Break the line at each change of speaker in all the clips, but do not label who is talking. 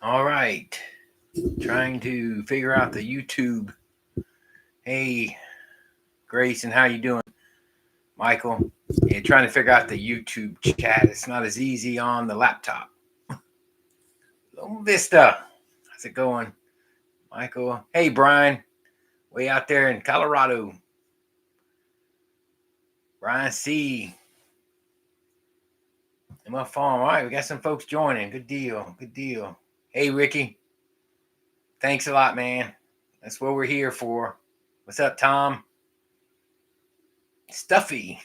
All right. Trying to figure out the YouTube. Hey, Grayson, how you doing? Michael. Yeah, trying to figure out the YouTube chat. It's not as easy on the laptop. Loma Vista. How's it going? Michael. Hey, Brian. Way out there in Colorado. Brian C. In my farm. All right, we got some folks joining. Good deal. Good deal. Hey, Ricky. Thanks a lot, man. That's what we're here for. What's up, Tom? Stuffy.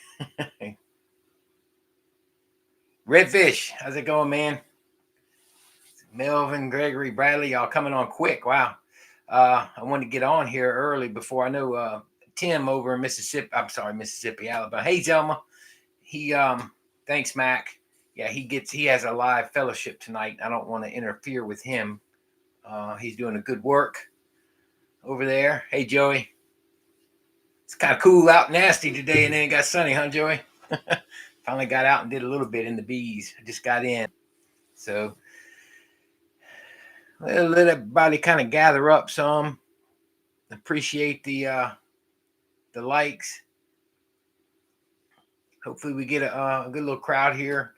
Redfish, how's it going, man? Melvin, Gregory, Bradley, y'all coming on quick. Wow. I wanted to get on here early before I know Tim over in Mississippi. I'm sorry, Mississippi, Alabama. Hey, Zelma. He thanks, Mac. Yeah, he has a live fellowship tonight. I don't want to interfere with him. He's doing a good work over there. Hey, Joey. It's kind of cool out, nasty today, and then it got sunny, huh, Joey? Finally got out and did a little bit in the bees. I just got in. So let everybody kind of gather up some. Appreciate the likes. Hopefully we get a good little crowd here.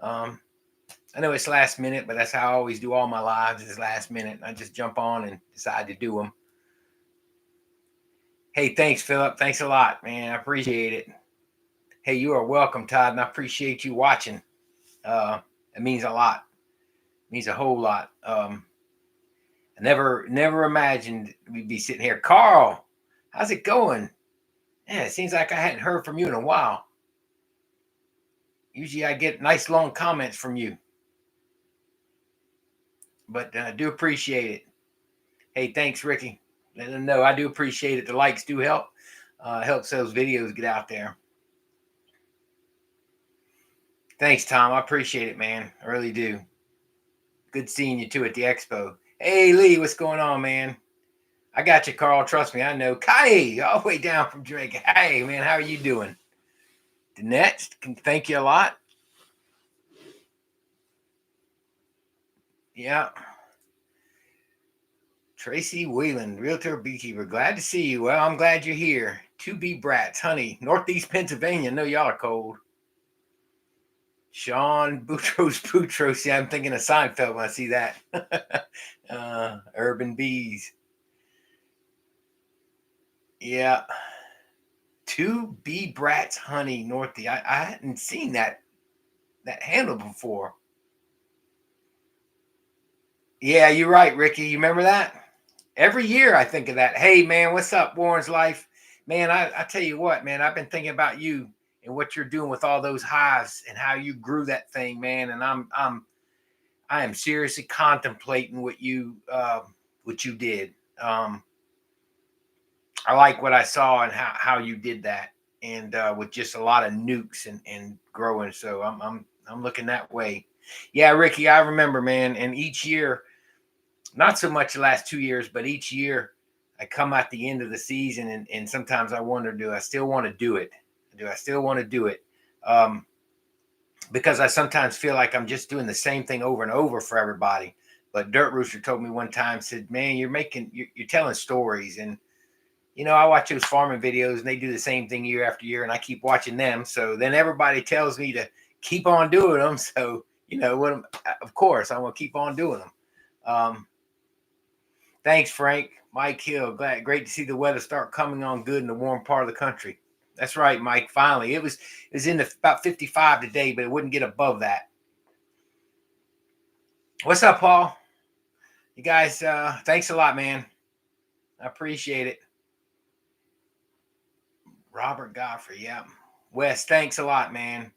I know it's last minute, but that's how I always do all my lives is last minute. I just jump on and decide to do them. Hey, thanks, Philip. Thanks a lot, man. I appreciate it. Hey, you are welcome, Todd, and I appreciate you watching. It means a lot. It means a whole lot. I never imagined we'd be sitting here. Carl, how's it going? Yeah, it seems like I hadn't heard from you in a while. Usually I get nice long comments from you. But I do appreciate it. Hey, thanks, Ricky. Let them know I do appreciate it. The likes do help. Helps those videos get out there. Thanks, Tom. I appreciate it, man. I really do. Good seeing you too at the expo. Hey, Lee, what's going on, man? I got you, Carl. Trust me, I know. Kai, all the way down from Jamaica. Hey, man, how are you doing? Danette, thank you a lot. Yeah. Tracy Whelan, Realtor Beekeeper. Glad to see you. Well, I'm glad you're here. 2B Brats, honey. Northeast Pennsylvania. I know y'all are cold. Sean Boutros. Yeah, I'm thinking of Seinfeld when I see that. Urban Bees. Yeah. 2B Brats, honey, Northeast. I hadn't seen that handle before. Yeah, you're right, Ricky. You remember that? Every year I think of that. Hey, man, what's up, Warren's Life? Man, I tell you what, man, I've been thinking about you and what you're doing with all those hives and how you grew that thing, man. And I am seriously contemplating what you did. I like what I saw and how you did that, and with just a lot of nukes and growing. So I'm looking that way. Yeah, Ricky, I remember, man. And each year, not so much the last 2 years, but each year I come at the end of the season and sometimes I wonder, do I still want to do it? Do I still want to do it? Because I sometimes feel like I'm just doing the same thing over and over for everybody. But Dirt Rooster told me one time, said, man, you're telling stories. And, I watch those farming videos and they do the same thing year after year and I keep watching them. So then everybody tells me to keep on doing them. So, of course I want to keep on doing them. Thanks, Frank. Mike Hill. Great to see the weather start coming on good in the warm part of the country. That's right, Mike. Finally, it was in about 55 today, but it wouldn't get above that. What's up, Paul? You guys, thanks a lot, man. I appreciate it. Robert Godfrey, yeah. Wes, thanks a lot, man.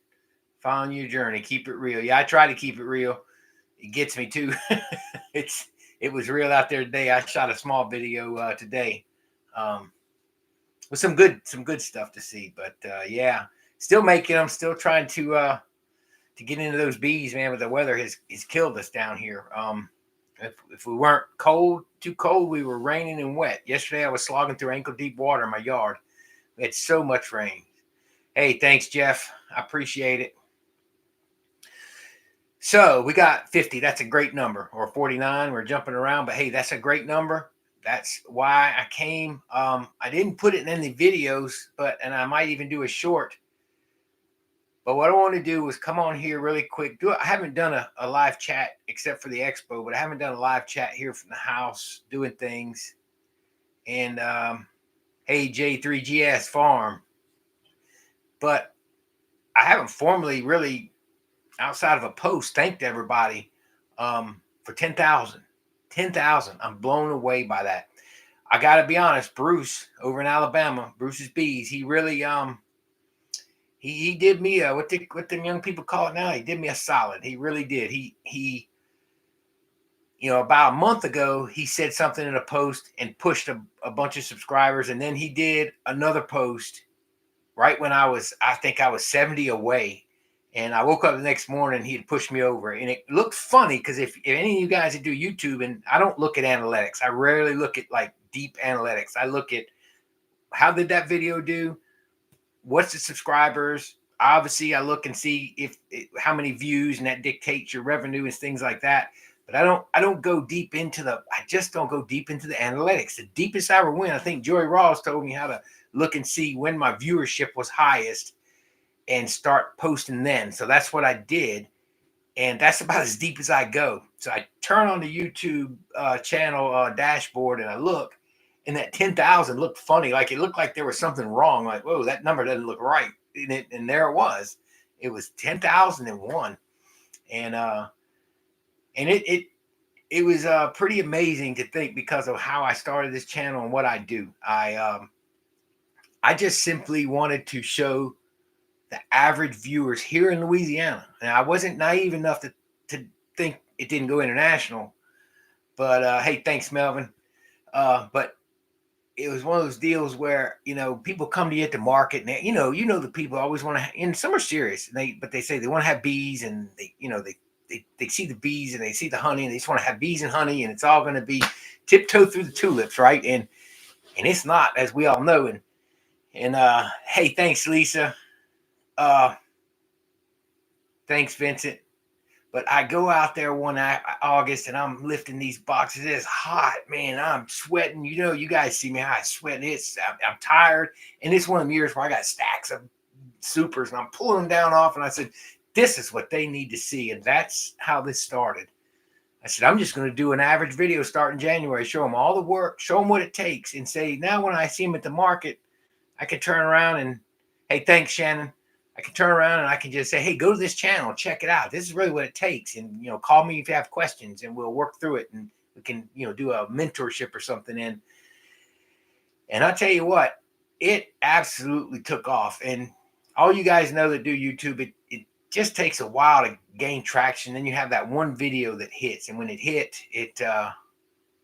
Following your journey, keep it real. Yeah, I try to keep it real. It gets me too. It was real out there today. I shot a small video today. With some good stuff to see, but yeah, still making them, still trying to get into those bees, man. But the weather has killed us down here. If we weren't too cold, we were raining and wet. Yesterday I was slogging through ankle deep water in my yard. We had so much rain. Hey, thanks, Jeff. I appreciate it. So we got 50. That's a great number, or 49. We're jumping around, but hey, that's a great number. That's why I came. I didn't put it in any videos, and I might even do a short. But what I want to do was come on here really quick. I haven't done a live chat except for the expo, but I haven't done a live chat here from the house doing things. And hey, J3GS Farm. But I haven't formally really, outside of a post, thanked everybody for 10,000. 10,000. I'm blown away by that. I got to be honest, Bruce over in Alabama, Bruce's Bees, he really he did me a what them young people call it now. He did me a solid. He really did. He about a month ago he said something in a post and pushed a bunch of subscribers, and then he did another post right when I think I was 70 away. And I woke up the next morning, he had pushed me over. And it looked funny because if any of you guys that do YouTube, and I don't look at analytics, I rarely look at like deep analytics. I look at how did that video do? What's the subscribers? Obviously, I look and see how many views, and that dictates your revenue and things like that. But I don't go deep into I just don't go deep into the analytics. The deepest I ever went, I think Joey Ross told me how to look and see when my viewership was highest and start posting then. So that's what I did. And that's about as deep as I go. So I turn on the YouTube channel dashboard and I look, and that 10,000 looked funny. Like it looked like there was something wrong. Like, whoa, that number doesn't look right. And there it was. It was 10,001. And it was pretty amazing to think because of how I started this channel and what I do. I just simply wanted to show the average viewers here in Louisiana. And I wasn't naive enough to think it didn't go international. But hey, thanks, Melvin. But it was one of those deals where people come to you at the market, and the people always want to. And some are serious, but they say they want to have bees, and they see the bees and they see the honey, and they just want to have bees and honey, and it's all going to be tiptoe through the tulips, right? And it's not, as we all know. And hey, thanks, Lisa. Thanks, Vincent. But I go out there one August and I'm lifting these boxes. It's hot, man. I'm sweating. You guys see me how I sweat. I'm tired. And it's one of the years where I got stacks of supers and I'm pulling them down off. And I said, this is what they need to see. And that's how this started. I said, I'm just going to do an average video starting January, show them all the work, show them what it takes, and say, now when I see them at the market, I can turn around and, hey, thanks, Shannon. I can turn around and I can just say, hey, go to this channel, check it out. This is really what it takes. And, call me if you have questions and we'll work through it. And we can, do a mentorship or something. And I'll tell you what, it absolutely took off. And all you guys know that do YouTube, it just takes a while to gain traction. Then you have that one video that hits. And when it hit, it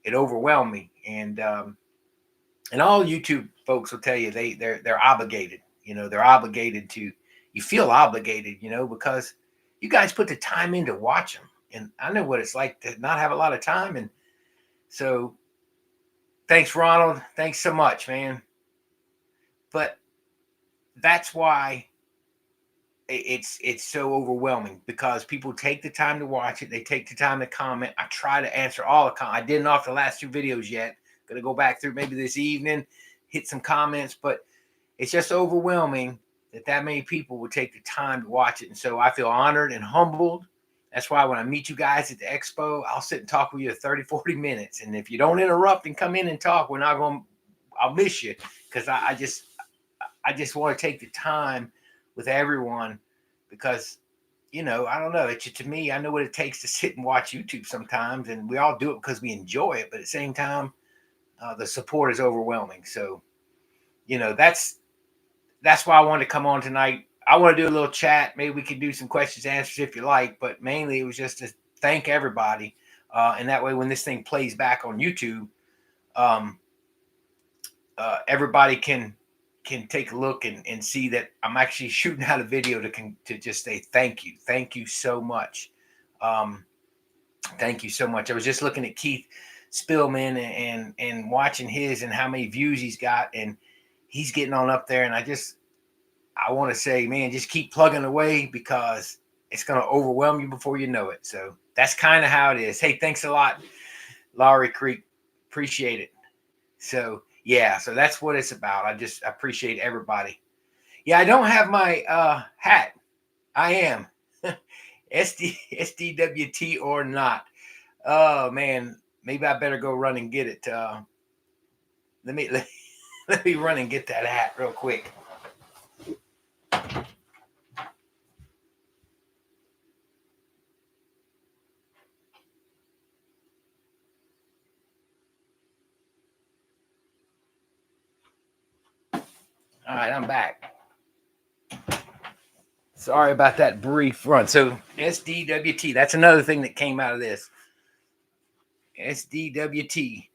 overwhelmed me. And all YouTube folks will tell you they're obligated. They're obligated to. You feel obligated, because you guys put the time in to watch them. And I know what it's like to not have a lot of time. And so thanks, Ronald. Thanks so much, man. But that's why it's so overwhelming, because people take the time to watch it. They take the time to comment. I try to answer all the comments. I didn't off the last 2 videos yet. Going to go back through maybe this evening, hit some comments, but it's just overwhelming that many people would take the time to watch it. And so I feel honored and humbled. That's why when I meet you guys at the expo, I'll sit and talk with you 30, 40 minutes. And if you don't interrupt and come in and talk, I'll miss you, because I just want to take the time with everyone, because, I don't know. To me, I know what it takes to sit and watch YouTube sometimes, and we all do it because we enjoy it. But at the same time, the support is overwhelming. So, that's why I wanted to come on tonight. I want to do a little chat. Maybe we could do some questions and answers if you like, but mainly it was just to thank everybody. And that way, when this thing plays back on YouTube, everybody can take a look and see that I'm actually shooting out a video to just say thank you. Thank you so much. Thank you so much. I was just looking at Keith Spillman and watching his and how many views he's got, and he's getting on up there. And I want to say, man, just keep plugging away, because it's going to overwhelm you before you know it. So that's kind of how it is. Hey, thanks a lot, Lowry Creek. Appreciate it. So yeah, so that's what it's about. I appreciate everybody. Yeah, I don't have my hat. I am SDWT or not. Oh man, maybe I better go run and get it. Let me let me run and get that hat real quick. All right, I'm back. Sorry about that brief run. So SDWT, that's another thing that came out of this. SDWT.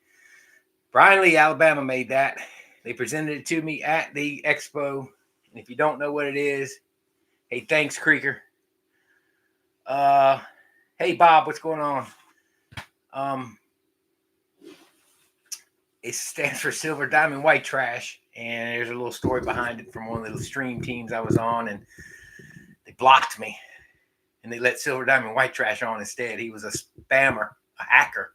Brian Lee, Alabama made that. They presented it to me at the expo. And if you don't know what it is, hey, thanks, Creeker. Hey, Bob, what's going on? It stands for Silver Diamond White Trash. And there's a little story behind it from one of the stream teams I was on. And they blocked me. And they let Silver Diamond White Trash on instead. He was a spammer, a hacker.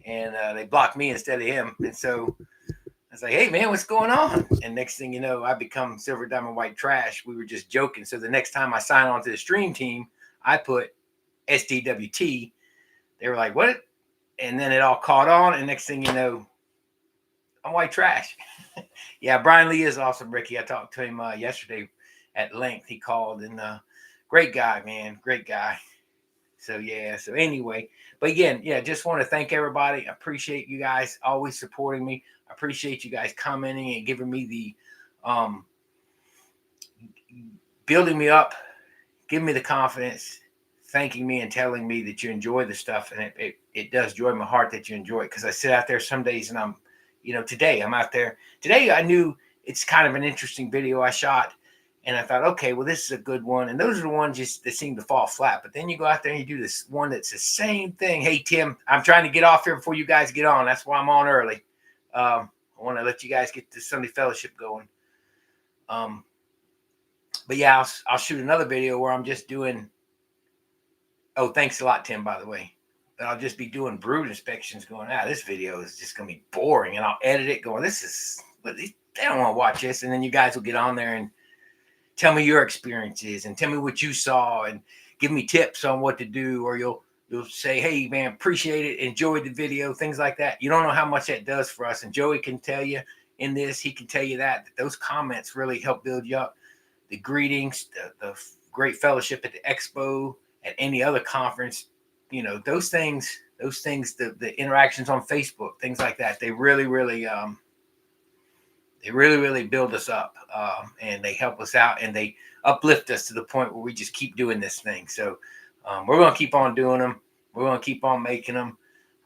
And they blocked me instead of him. And so I was like, hey, man, what's going on? And next thing you know, I become Silver Diamond White Trash. We were just joking. So the next time I sign on to the stream team, I put SDWT. They were like, what? And then it all caught on. And next thing you know, I'm white trash. Yeah, Brian Lee is awesome, Ricky. I talked to him yesterday at length. He called and great guy, man. Great guy. So, yeah. So, anyway, but again, yeah, just want to thank everybody. I appreciate you guys always supporting me. I appreciate you guys commenting and giving me the building me up, giving me the confidence, thanking me and telling me that you enjoy the stuff. And it does joy my heart that you enjoy it, because I sit out there some days and I'm, today I'm out there. Today I knew it's kind of an interesting video I shot. And I thought, okay, well, this is a good one. And those are the ones just that seem to fall flat. But then you go out there and you do this one that's the same thing. Hey, Tim, I'm trying to get off here before you guys get on. That's why I'm on early. I want to let you guys get the Sunday fellowship going. But yeah, I'll shoot another video where I'm just doing. Oh, thanks a lot, Tim, by the way. But I'll just be doing brood inspections going, this video is just going to be boring. And I'll edit it going, they don't want to watch this. And then you guys will get on there and tell me your experiences and tell me what you saw and give me tips on what to do. Or you'll say, hey, man, appreciate it. Enjoyed the video, things like that. You don't know how much that does for us. And Joey can tell you in this, he can tell you that those comments really help build you up. The greetings, the great fellowship at the expo, at any other conference, those things, the interactions on Facebook, things like that, they really, really build us up, and they help us out and they uplift us to the point where we just keep doing this thing. So we're going to keep on doing them. We're going to keep on making them.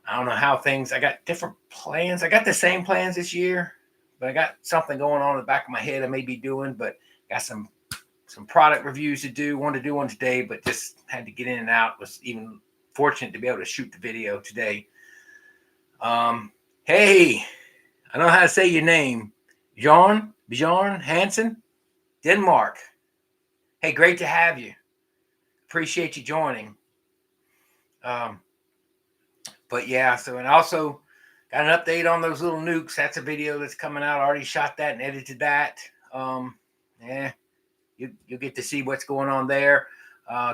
I don't know how I got different plans. I got the same plans this year, but I got something going on in the back of my head I may be doing, but got some product reviews to do. Wanted to do one today, but just had to get in and out. Was even fortunate to be able to shoot the video today. Hey, I don't know how to say your name. Bjorn Hansen, Denmark. Hey, great to have you. Appreciate you joining. But yeah, and also got an update on those little nukes. That's a video that's coming out. I already shot that and edited that. You'll get to see what's going on there.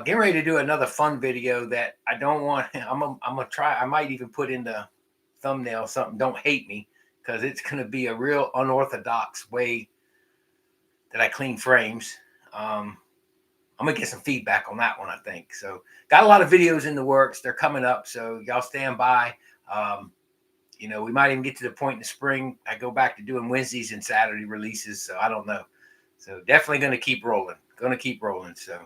Getting ready to do another fun video that I don't want. I'm gonna try. I might even put in the thumbnail something. Don't hate me, because it's gonna be a real unorthodox way that I clean frames. I'm gonna get some feedback on that one, I think. So got a lot of videos in the works. They're coming up, so y'all stand by. We might even get to the point in the spring I go back to doing Wednesdays and Saturday releases. So I don't know. So definitely going to keep rolling. So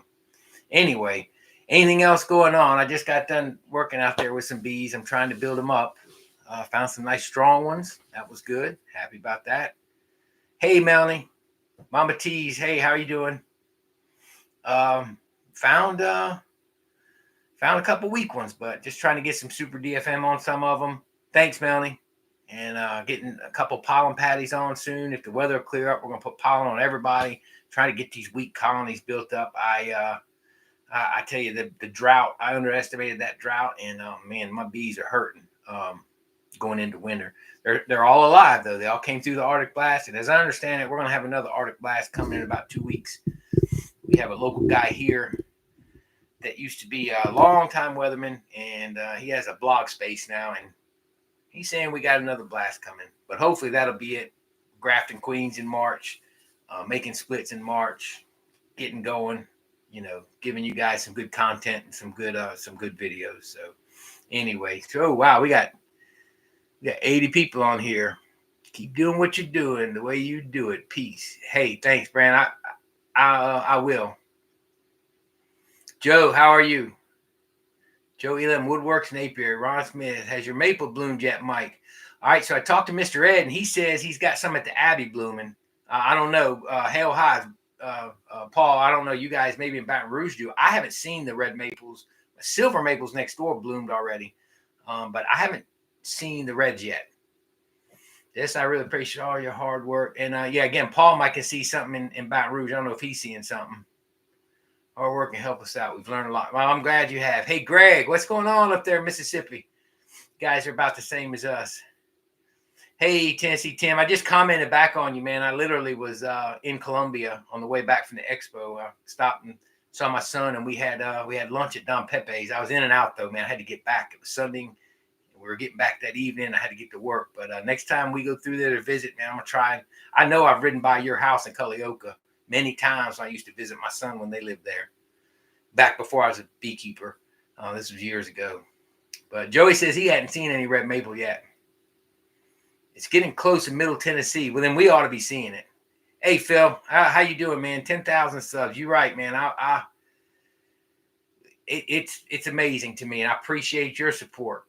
anyway, anything else going on? I just got done working out there with some bees. I'm trying to build them up. Found some nice strong ones. That was good. Happy about that. Hey, Melanie, Mama T's. Hey, how are you doing? Found a couple weak ones, but just trying to get some super DFM on some of them. Thanks, Melanie. And getting a couple pollen patties on soon. If the weather will clear up, we're going to put pollen on everybody. Trying to get these weak colonies built up. I I tell you, the drought, I underestimated that drought, and man, my bees are hurting going into winter. They're all alive though. They all came through the Arctic blast, and as I understand it, we're gonna have another Arctic blast coming in about 2 weeks. We have a local guy here that used to be a long time weatherman, and he has a blog space now, and he's saying we got another blast coming. But hopefully that'll be it. Grafting queens in March, making splits in March, getting going. Giving you guys some good content and some good videos. So anyway, so wow, we got 80 people on here. Keep doing what you're doing the way you do it. Peace. Hey, thanks, Brand. I will. Joe, how are you? Joe Elam Woodworks in Apiary. Ron Smith, has your maple bloomed yet, Mike? All right, so I talked to Mr. Ed, and he says he's got some at the Abbey blooming. I don't know. Hail Highs, Paul, I don't know. You guys maybe in Baton Rouge do. I haven't seen the red maples. Silver maples next door bloomed already, but I haven't seen the reds yet. Yes, I really appreciate all your hard work. And yeah, again, Paul might can see something in Baton Rouge. I don't know if he's seeing something. Hard work and help us out. We've learned a lot. Well, I'm glad you have. Hey, Greg, what's going on up there in Mississippi? You guys are about the same as us. Hey, Tennessee Tim, I just commented back on you, man. I literally was in Columbia on the way back from the expo. I stopped and saw my son, and we had lunch at Don Pepe's. I was in and out, though, man. I had to get back. It was Sunday. We were getting back that evening. I had to get to work. But next time we go through there to visit, man, I'm going to try. I know I've ridden by your house in Culleoka many times. I used to visit my son when they lived there, back before I was a beekeeper. This was years ago. But Joey says he hadn't seen any red maple yet. It's getting close in Middle Tennessee. Well, then we ought to be seeing it. Hey, Phil, how you doing, man? 10,000 subs. You're right, man. It's amazing to me, and I appreciate your support.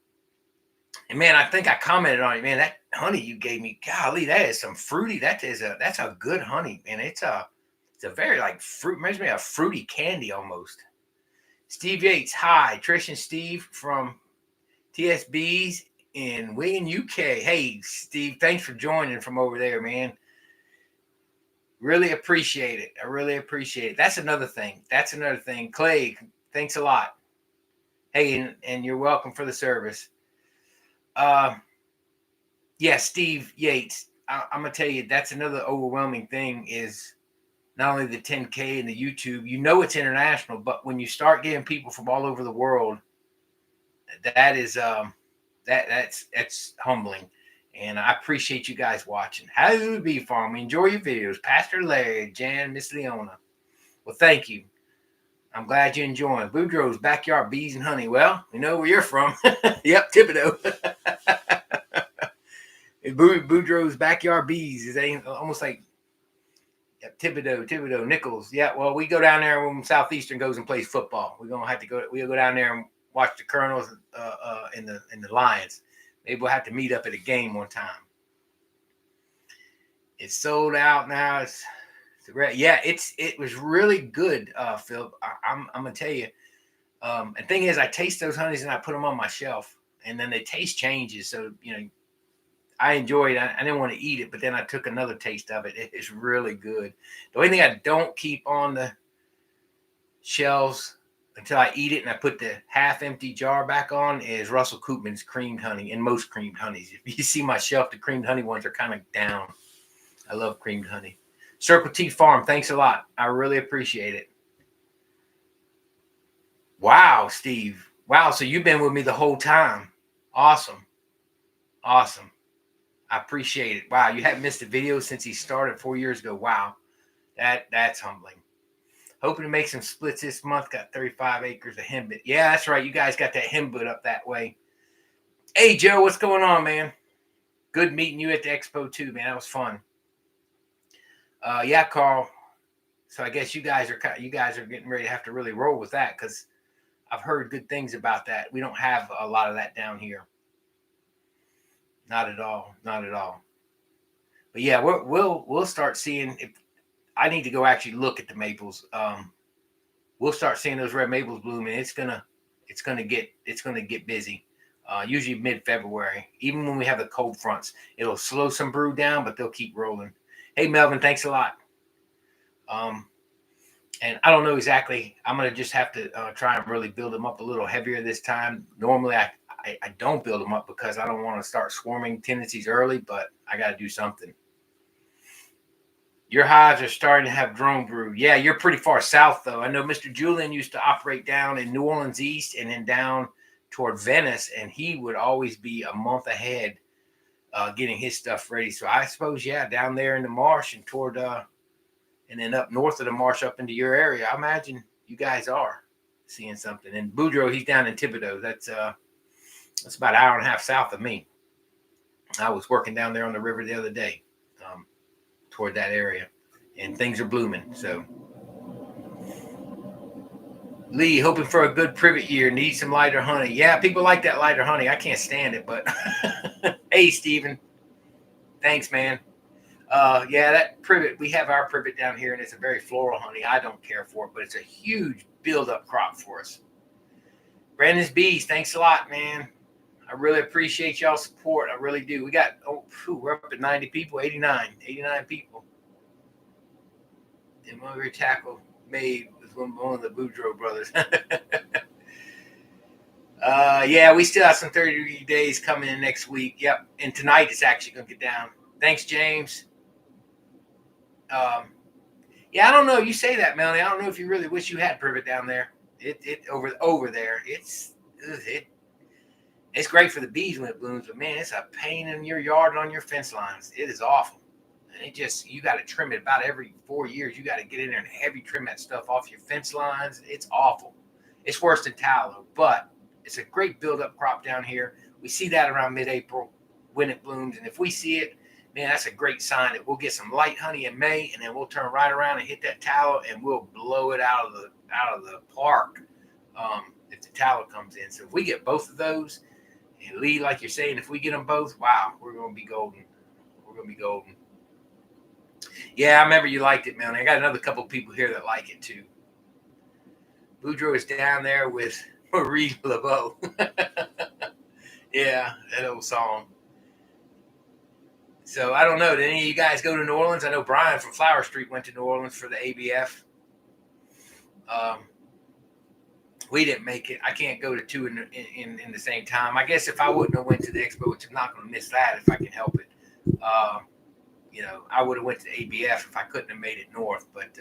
And man, I think I commented on it, man. That honey you gave me, golly, that is some fruity. That's a good honey, man. It's a very like fruit. Reminds me of fruity candy almost. Steve Yates, hi, Trish and Steve from TSBs in Wigan, UK. Hey, Steve, thanks for joining from over there, man. Really appreciate it. I really appreciate it. That's another thing. Clay, thanks a lot. Hey, and you're welcome for the service. Yeah, Steve Yates. I'm gonna tell you, that's another overwhelming thing is not only the 10K and the YouTube. It's international, but when you start getting people from all over the world, that is that's humbling. And I appreciate you guys watching. How do Bee Farm? We enjoy your videos. Pastor Larry, Jan, Miss Leona. Well, thank you. I'm glad you're enjoying. Boudreaux's Backyard Bees and Honey. Well, we know where you're from. Yep, Thibodeau. Boudreaux's Backyard Bees is almost like Thibodeau, Nichols. Yeah, well, we go down there when Southeastern goes and plays football. We'll go down there and watch the Colonels in the Lions. Maybe we'll have to meet up at a game one time. It's sold out now. It was really good, Phil. I'm gonna tell you. And the thing is, I taste those honeys and I put them on my shelf, and then the taste changes. So I enjoyed it. I didn't want to eat it, but then I took another taste of it. It's really good. The only thing I don't keep on the shelves until I eat it and I put the half-empty jar back on is Russell Koopman's creamed honey and most creamed honeys. If you see my shelf, the creamed honey ones are kind of down. I love creamed honey. Circle T Farm, thanks a lot. I really appreciate it. Wow, Steve. Wow, so you've been with me the whole time. Awesome. I appreciate it. Wow, you haven't missed a video since he started 4 years ago. Wow, that's humbling. Hoping to make some splits this month. Got 35 acres of henbit. Yeah, that's right. You guys got that henbit up that way. Hey, Joe, what's going on, man? Good meeting you at the expo too, man. That was fun. Yeah, Carl. So I guess you guys are getting ready to have to really roll with that because I've heard good things about that. We don't have a lot of that down here. Not at all. But yeah, we'll start seeing. If I need to go actually look at the maples, we'll start seeing those red maples bloom, and it's gonna get busy. Usually mid-February, even when we have the cold fronts, it'll slow some brew down, but they'll keep rolling. Hey, Melvin, thanks a lot. And I don't know exactly. I'm going to just have to try and really build them up a little heavier this time. Normally, I don't build them up because I don't want to start swarming tendencies early, but I got to do something. Your hives are starting to have drone brood. Yeah, you're pretty far south, though. I know Mr. Julian used to operate down in New Orleans East and then down toward Venice, and he would always be a month ahead getting his stuff ready. So I suppose, yeah, down there in the marsh and toward, and then up north of the marsh up into your area, I imagine you guys are seeing something. And Boudreaux, he's down in Thibodaux. That's about an hour and a half south of me. I was working down there on the river the other day. Toward that area, and things are blooming. So Lee, hoping for a good privet year, need some lighter honey. Yeah, people like that lighter honey. I can't stand it, but hey, Steven, thanks, man. Yeah, that privet, we have our privet down here, and it's a very floral honey. I don't care for it, but it's a huge build-up crop for us. Brandon's Bees, thanks a lot, man. I really appreciate y'all's support. I really do. We got, we're up at 90 people, 89 people. And one of your tackle made was one of the Boudreaux brothers. Yeah, we still have some 30-degree days coming in next week. Yep. And tonight it's actually going to get down. Thanks, James. Yeah, I don't know. You say that, Melanie. I don't know if you really wish you had privet down there. It over there. It's great for the bees when it blooms, but man, it's a pain in your yard and on your fence lines. It is awful. And it just, you got to trim it about every 4 years. You got to get in there and heavy trim that stuff off your fence lines. It's awful. It's worse than tallow, but it's a great buildup crop down here. We see that around mid-April when it blooms. And if we see it, man, that's a great sign that we'll get some light honey in May, and then we'll turn right around and hit that tallow, and we'll blow it out of the park if the tallow comes in. So if we get both of those, and Lee, like you're saying, if we get them both, wow, we're going to be golden. We're going to be golden. Yeah, I remember you liked it, man. I got another couple people here that like it too. Boudreaux is down there with Marie Laveau. Yeah, that old song. So I don't know. Did any of you guys go to New Orleans? I know Brian from Flower Street went to New Orleans for the ABF. We didn't make it. I can't go to two in the same time. I guess if I wouldn't have went to the expo, which I'm not going to miss that if I can help it. I would have went to ABF if I couldn't have made it north, but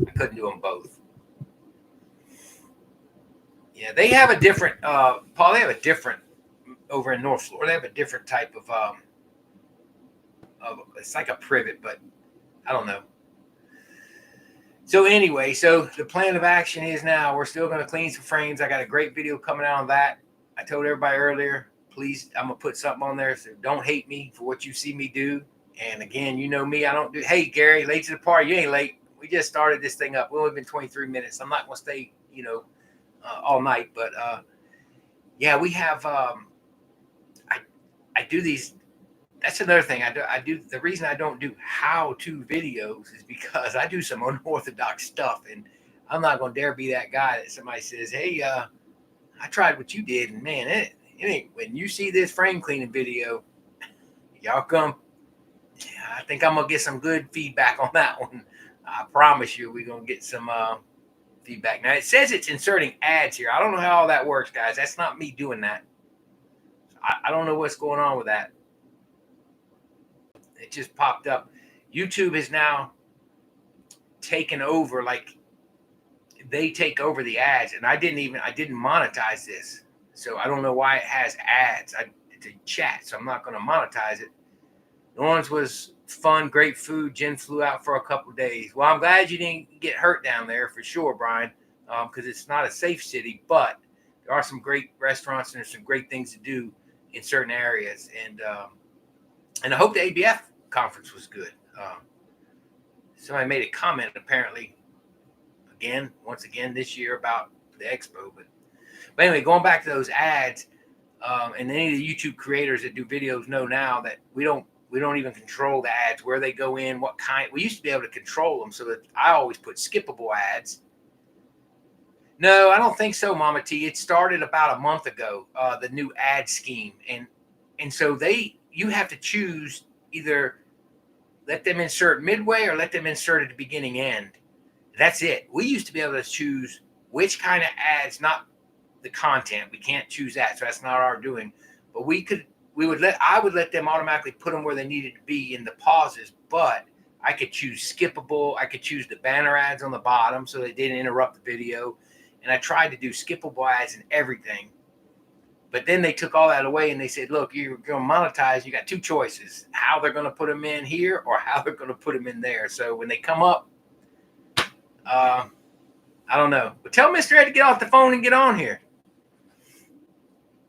I couldn't do them both. Yeah, they have a different, Paul, they have a different, over in North Florida, they have a different type of it's like a privet, but I don't know. So anyway, so the plan of action is now we're still going to clean some frames. I got a great video coming out on that. I told everybody earlier, please, I'm going to put something on there. So don't hate me for what you see me do. And again, you know me, I don't do, hey, Gary, late to the party. You ain't late. We just started this thing up. We've only been 23 minutes. I'm not going to stay, all night. But, yeah, we have, I do these. That's another thing. I do. The reason I don't do how-to videos is because I do some unorthodox stuff. And I'm not going to dare be that guy that somebody says, hey, I tried what you did. And, man, it ain't, when you see this frame cleaning video, y'all come. I think I'm going to get some good feedback on that one. I promise you we're going to get some feedback. Now, it says it's inserting ads here. I don't know how all that works, guys. That's not me doing that. I don't know what's going on with that. It just popped up. YouTube is now taken over, like they take over the ads. And I didn't monetize this. So I don't know why it has ads. It's a chat, so I'm not going to monetize it. New Orleans was fun, great food. Jen flew out for a couple of days. Well, I'm glad you didn't get hurt down there for sure, Brian, because it's not a safe city, but there are some great restaurants and there's some great things to do in certain areas. And I hope the ABF conference was good. Somebody made a comment apparently once again this year about the expo. But anyway, going back to those ads, and any of the YouTube creators that do videos know now that we don't even control the ads, where they go in, what kind. We used to be able to control them, so that I always put skippable ads. No, I don't think so, Mama T. It started about a month ago, the new ad scheme. And so you have to choose either let them insert midway or let them insert at the beginning end. That's it. We used to be able to choose which kind of ads, not the content. We can't choose that, so that's not our doing. But I would let them automatically put them where they needed to be in the pauses, but I could choose skippable. I could choose the banner ads on the bottom so they didn't interrupt the video. And I tried to do skippable ads and everything. But then they took all that away and they said, look, you're going to monetize. You got two choices, how they're going to put them in here or how they're going to put them in there. So when they come up, I don't know. But tell Mr. Ed to get off the phone and get on here.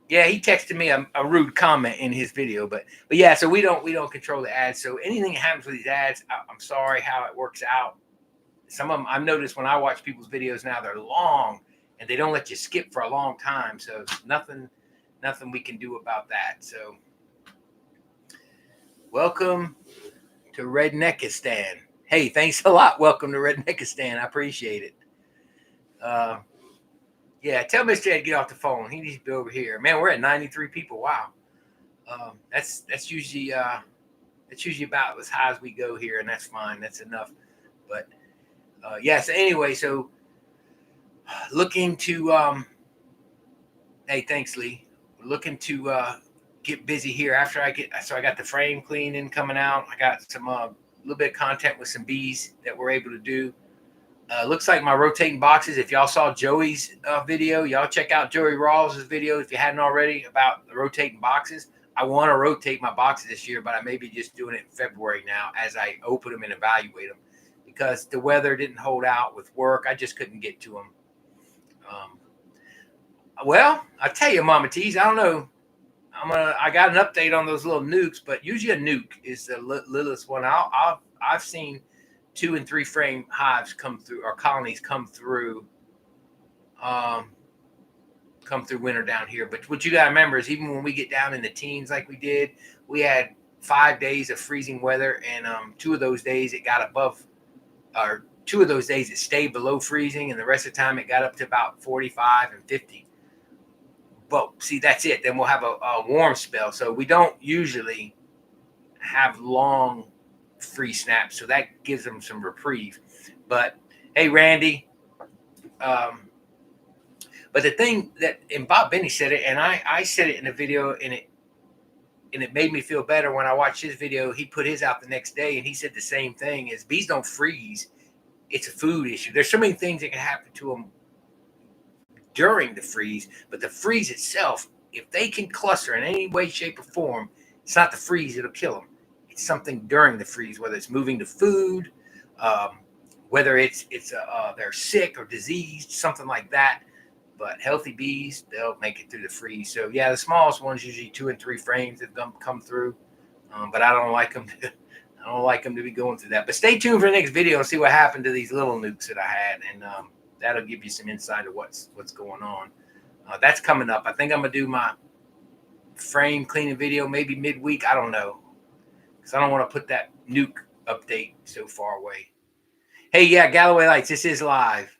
Yeah, he texted me a rude comment in his video, but yeah, so we don't control the ads. So anything that happens with these ads, I'm sorry how it works out. Some of them I've noticed when I watch people's videos now, they're long and they don't let you skip for a long time. So nothing we can do about that. So welcome to Redneckistan. Hey, thanks a lot. Welcome to Redneckistan. I appreciate it. Yeah, tell Mr. Ed to get off the phone. He needs to be over here. Man, we're at 93 people. Wow. That's usually about as high as we go here, and that's fine. That's enough. But yeah. So anyway, so looking to hey, thanks, Lee. We're looking to get busy here after I got the frame cleaning coming out. I got some little bit of content with some bees that we're able to do. Looks like my rotating boxes. If y'all saw Joey's video, y'all check out Joey Rawls' video if you hadn't already about the rotating boxes. I want to rotate my boxes this year, but I may be just doing it in February now as I open them and evaluate them because the weather didn't hold out with work. I just couldn't get to them. Well, I tell you, Mama T's, I don't know. I got an update on those little nukes, but usually a nuke is the littlest one. I've seen 2 and 3 frame hives come through, or colonies come through winter down here. But what you got to remember is even when we get down in the teens like we did, we had 5 days of freezing weather, and 2 of those days it got above, or 2 of those days it stayed below freezing, and the rest of the time it got up to about 45 and 50. But see, that's it. Then we'll have a warm spell. So we don't usually have long free snaps, so that gives them some reprieve. But hey, Randy, but the thing that, and Bob Benny said it, and I said it in the video, and it made me feel better when I watched his video. He put his out the next day, and he said the same thing: is bees don't freeze. It's a food issue. There's so many things that can happen to them during the freeze, but the freeze itself, if they can cluster in any way, shape, or form, it's not the freeze that'll kill them. Something during the freeze, whether it's moving to food, whether it's they're sick or diseased, something like that. But healthy bees, they'll make it through the freeze. So yeah, the smallest ones usually 2 and 3 frames that come through. But I don't like them. I don't like them to be going through that. But stay tuned for the next video and see what happened to these little nukes that I had, and that'll give you some insight of what's going on. That's coming up. I think I'm gonna do my frame cleaning video maybe midweek. I don't know. I don't want to put that nuke update so far away. Hey, yeah, Galloway Lights, this is live.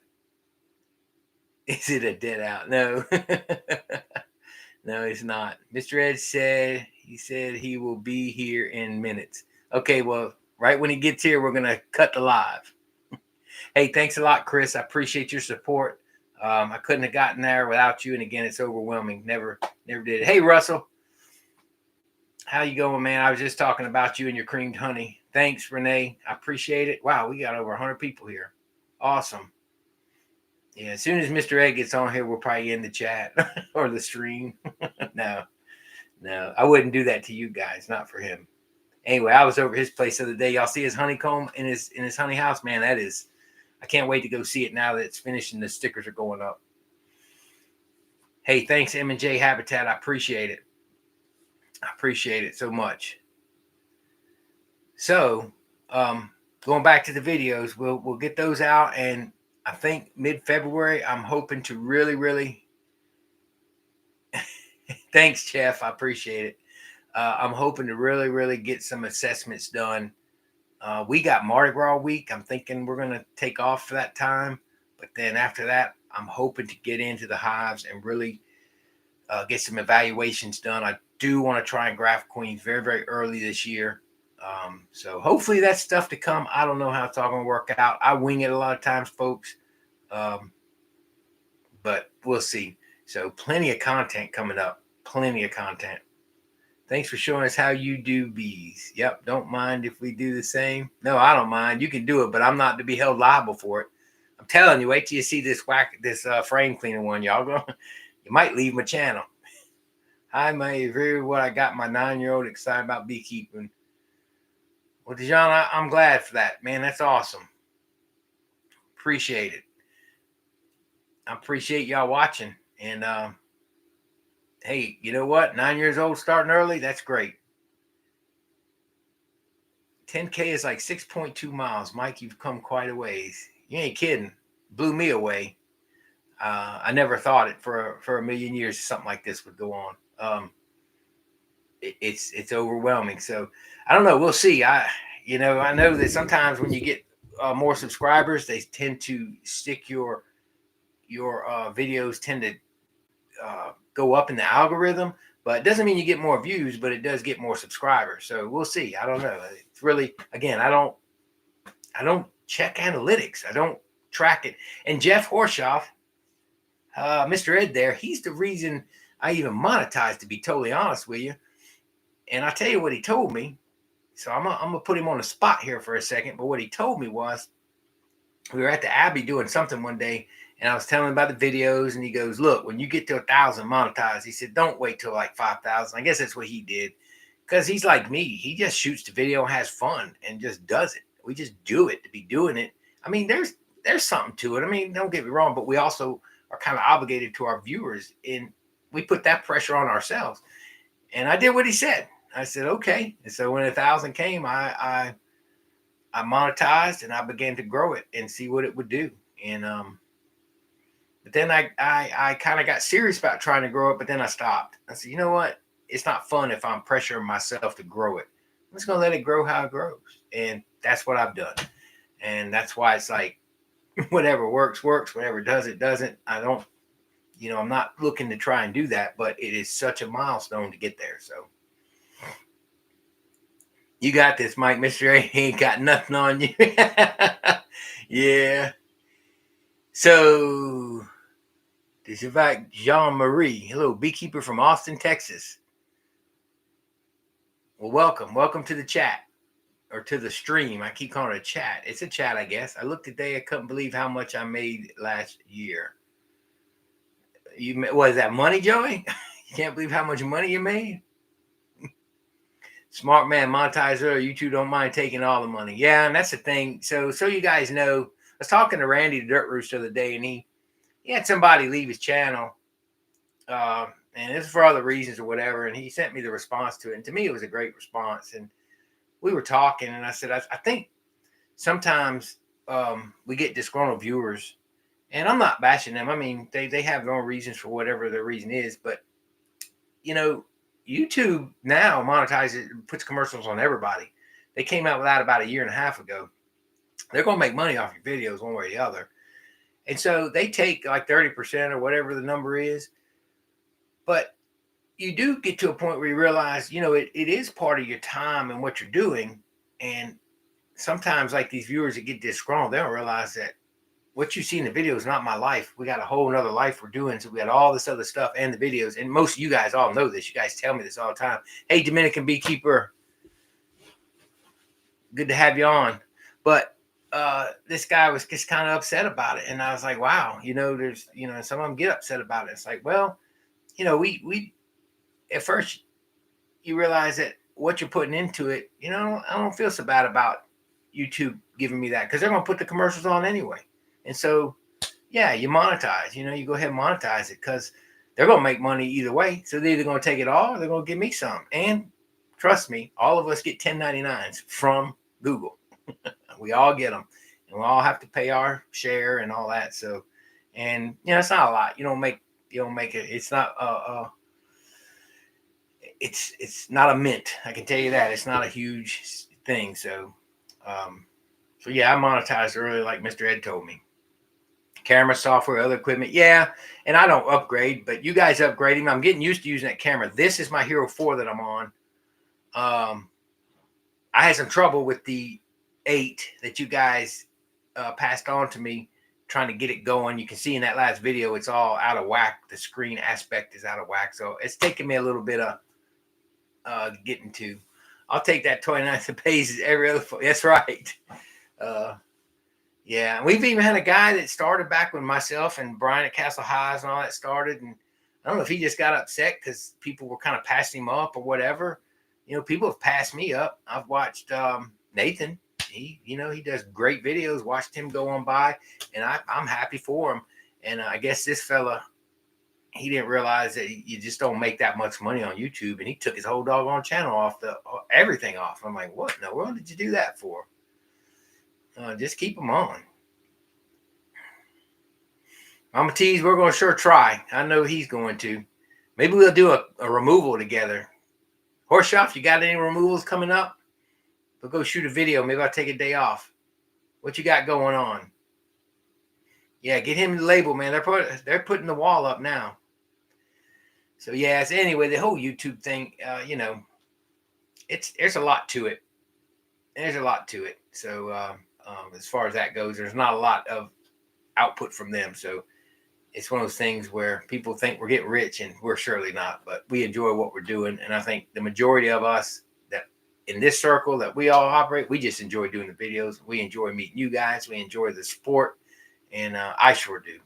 Is it a dead out? No. No, it's not. Mr. Ed said he will be here in minutes. Okay, well, right when he gets here, we're going to cut the live. Hey, thanks a lot, Chris. I appreciate your support. I couldn't have gotten there without you. And again, it's overwhelming. Never did. Hey, Russell. How you going, man? I was just talking about you and your creamed honey. Thanks, Renee. I appreciate it. Wow, we got over 100 people here. Awesome. Yeah, as soon as Mr. Ed gets on here, we'll probably end the chat or the stream. No, I wouldn't do that to you guys. Not for him. Anyway, I was over his place the other day. Y'all see his honeycomb in his honey house? Man, that is, I can't wait to go see it now that it's finished and the stickers are going up. Hey, thanks, M&J Habitat. I appreciate it. I appreciate it so much. So, going back to the videos, we'll get those out, and I think mid-February, I'm hoping to really thanks, Jeff. I appreciate it. I'm hoping to really get some assessments done. We got Mardi Gras week. I'm thinking we're going to take off for that time, but then after that, I'm hoping to get into the hives and really get some evaluations done. I do want to try and graft queens very early this year. So hopefully that's stuff to come. I don't know how it's all going to work out. I wing it a lot of times, folks. But we'll see. So plenty of content coming up. Plenty of content. Thanks for showing us how you do bees. Yep. Don't mind if we do the same. No, I don't mind. You can do it, but I'm not to be held liable for it. I'm telling you, wait till you see this frame cleaner one, y'all. You might leave my channel. I may agree with what I got my 9-year-old excited about beekeeping. Well, Dijon, I'm glad for that, man. That's awesome. Appreciate it. I appreciate y'all watching. And hey, you know what? 9 years old, starting early. That's great. 10K is like 6.2 miles. Mike, you've come quite a ways. You ain't kidding. Blew me away. I never thought it for a million years something like this would go on. It's overwhelming. So I don't know. We'll see. I know that sometimes when you get more subscribers, they tend to stick your videos tend to go up in the algorithm, but it doesn't mean you get more views, but it does get more subscribers. So we'll see. I don't know. It's really, again, I don't check analytics. I don't track it. And Jeff Horshoff, Mr. Ed there, he's the reason I even monetized, to be totally honest with you. And I'll tell you what he told me. So I'm gonna put him on the spot here for a second. But what he told me was, we were at the Abbey doing something one day, and I was telling him about the videos, and he goes, look, when you get to 1,000 monetized, he said, don't wait till like 5,000. I guess that's what he did, because he's like me. He just shoots the video, has fun, and just does it. We just do it to be doing it. I mean, there's something to it. I mean, don't get me wrong, but we also are kind of obligated to our viewers, and we put that pressure on ourselves. And I did what he said. I said, okay. And so when 1,000 came, I monetized, and I began to grow it and see what it would do. And but then I kind of got serious about trying to grow it, but then I stopped. I said, you know what? It's not fun if I'm pressuring myself to grow it. I'm just gonna let it grow how it grows, and that's what I've done. And that's why it's like, whatever works, whatever doesn't. I don't, I'm not looking to try and do that, but it is such a milestone to get there. So you got this, Mike. Mr. A ain't got nothing on you. Yeah. So this is about Jean-Marie. Hello, beekeeper from Austin, Texas. Well, welcome to the chat, or to the stream. I keep calling it a chat. It's a chat, I guess. I looked today. I couldn't believe how much I made last year. What is that, money, Joey? You can't believe how much money you made? Smart man, monetizer. You two don't mind taking all the money. Yeah, and that's the thing. So you guys know, I was talking to Randy the Dirt Rooster the other day, and he had somebody leave his channel, and it's for other reasons or whatever, and he sent me the response to it. And to me, it was a great response. And we were talking, and I said, I think sometimes we get disgruntled viewers, and I'm not bashing them. I mean, they have their own reasons for whatever their reason is, but YouTube now monetizes, puts commercials on everybody. They came out with that about 1.5 years ago. They're going to make money off your videos one way or the other. And so they take like 30% or whatever the number is. But you do get to a point where you realize, it is part of your time and what you're doing. And sometimes, like these viewers that get disgruntled, they don't realize that what you see in the video is not my life. We got a whole nother life we're doing. So we got all this other stuff and the videos. And most of you guys all know this. You guys tell me this all the time. Hey, Dominican Beekeeper, good to have you on. But this guy was just kind of upset about it. And I was like, wow, there's, some of them get upset about it. It's like, well, we at first you realize that what you're putting into it, I don't feel so bad about YouTube giving me that, because they're going to put the commercials on anyway. And so, yeah, you monetize, you go ahead and monetize it, because they're going to make money either way. So they're either going to take it all, or they're going to give me some. And trust me, all of us get 1099s from Google. We all get them, and we all have to pay our share and all that. So, and it's not a lot. You don't make it. It's not it's not a mint. I can tell you that. It's not a huge thing. So, so yeah, I monetized early, like Mr. Ed told me. Camera, software, other equipment. Yeah, and I don't upgrade, but you guys upgrade him. I'm getting used to using that camera. This is my Hero 4 that I'm on. I I had some trouble with the 8 that you guys passed on to me, trying to get it going. You can see in that last video, it's all out of whack. The screen aspect is out of whack. So it's taken me a little bit of getting to. I'll take that 29 pages every other. That's right. Yeah, we've even had a guy that started back when myself and Brian at Castle Highs and all that started, and I don't know if he just got upset because people were kind of passing him up or whatever. People have passed me up. I've watched Nathan. He does great videos. Watched him go on by, and I'm happy for him. And I guess this fella, he didn't realize that you just don't make that much money on YouTube, and he took his whole doggone channel off, everything off. I'm like, what in the world did you do that for? Just keep them on. Mama T's, we're going to sure try. I know he's going to. Maybe we'll do a removal together. Horseshoff, you got any removals coming up? We'll go shoot a video. Maybe I'll take a day off. What you got going on? Yeah, get him the label, man. They're putting the wall up now. So yeah. So anyway, the whole YouTube thing, there's a lot to it. There's a lot to it. So as far as that goes, there's not a lot of output from them. So it's one of those things where people think we're getting rich, and we're surely not. But we enjoy what we're doing, and I think the majority of us that in this circle that we all operate, we just enjoy doing the videos. We enjoy meeting you guys. We enjoy the support, and I sure do.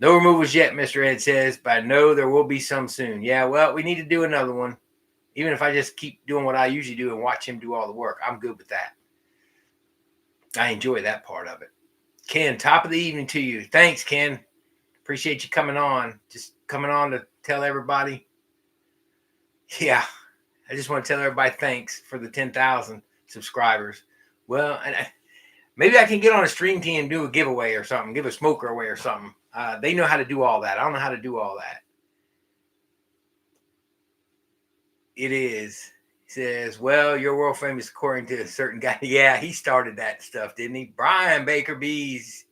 No removals yet, Mr. Ed says, but I know there will be some soon. Yeah, well, we need to do another one. Even if I just keep doing what I usually do and watch him do all the work, I'm good with that. I enjoy that part of it. Ken, top of the evening to you. Thanks, Ken. Appreciate you coming on. Just coming on to tell everybody. Yeah, I just want to tell everybody thanks for the 10,000 subscribers. Well, and maybe I can get on a stream team and do a giveaway or something, give a smoker away or something. They know how to do all that. I don't know how to do all that. It is. He says, well, you're world famous according to a certain guy. Yeah, he started that stuff, didn't he? Brian Baker Bees.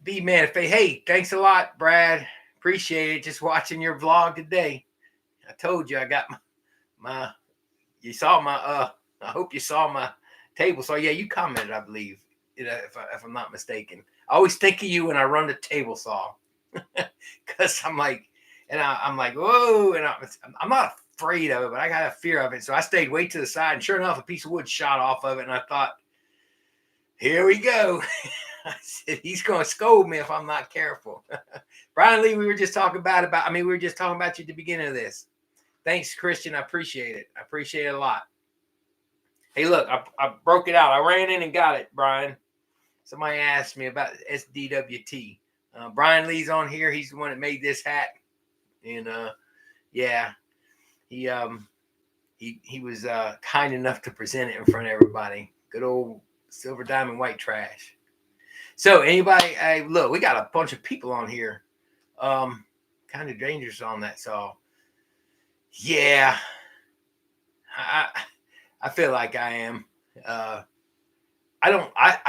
B Man, hey, thanks a lot, Brad. Appreciate it. Just watching your vlog today. I told you I got my you saw my I hope you saw my table. So yeah, you commented, I believe, if I'm not mistaken. I always think of you when I run the table saw. Because I'm like, I'm like, whoa, and I'm not afraid of it, but I got a fear of it. So I stayed way to the side, and sure enough, a piece of wood shot off of it, and I thought, here we go. I said, he's going to scold me if I'm not careful. Brian Lee, we were just talking about we were just talking about you at the beginning of this. Thanks, Christian. I appreciate it. I appreciate it a lot. Hey, look, I broke it out. I ran in and got it, Brian. Somebody asked me about SDWT. Brian Lee's on here. He's the one that made this hat. And yeah, he was kind enough to present it in front of everybody. Good old silver diamond white trash. So anybody, look, we got a bunch of people on here. Kind of dangerous on that saw. Yeah, I feel like I am. I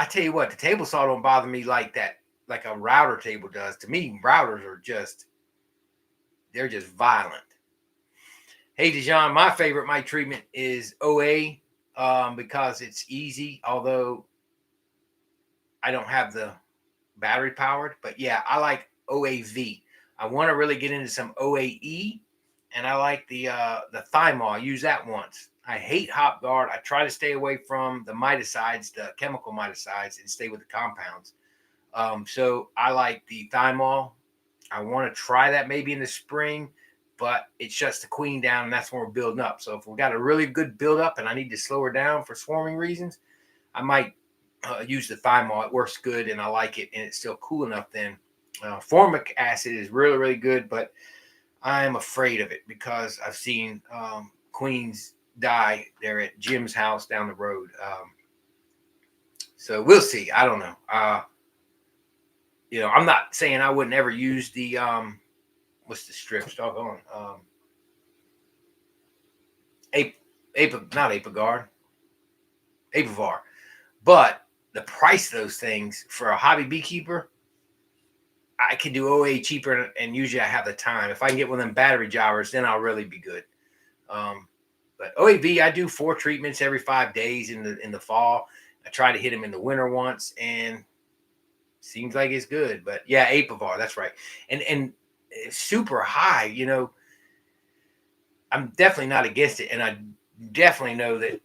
tell you what, the table saw don't bother me like that, like a router table does. To me, routers are they're just violent. Hey, Dijon, my favorite mic treatment is OA because it's easy, although I don't have the battery powered. But yeah, I like OAV. I want to really get into some OAE, and I like the Thymol. I use that once. I hate HopGuard. I try to stay away from the miticides, the chemical miticides, and stay with the compounds. So I like the Thymol. I want to try that maybe in the spring, but it shuts the queen down, and that's when we're building up. So if we got a really good build up and I need to slow her down for swarming reasons, I might use the Thymol. It works good, and I like it, and it's still cool enough then. Formic acid is really, really good, but I'm afraid of it because I've seen queens die there at Jim's house down the road. So we'll see. I don't know. I'm not saying I wouldn't ever use the what's the strips? Doggone. Not Apiguard. Apivar. But the price of those things for a hobby beekeeper, I can do OA cheaper, and usually I have the time. If I can get one of them battery jowers, then I'll really be good. But OAV, I do 4 treatments every 5 days in the fall. I try to hit them in the winter once, and seems like it's good. But yeah, Apivar, that's right. And it's super high. I'm definitely not against it, and I definitely know that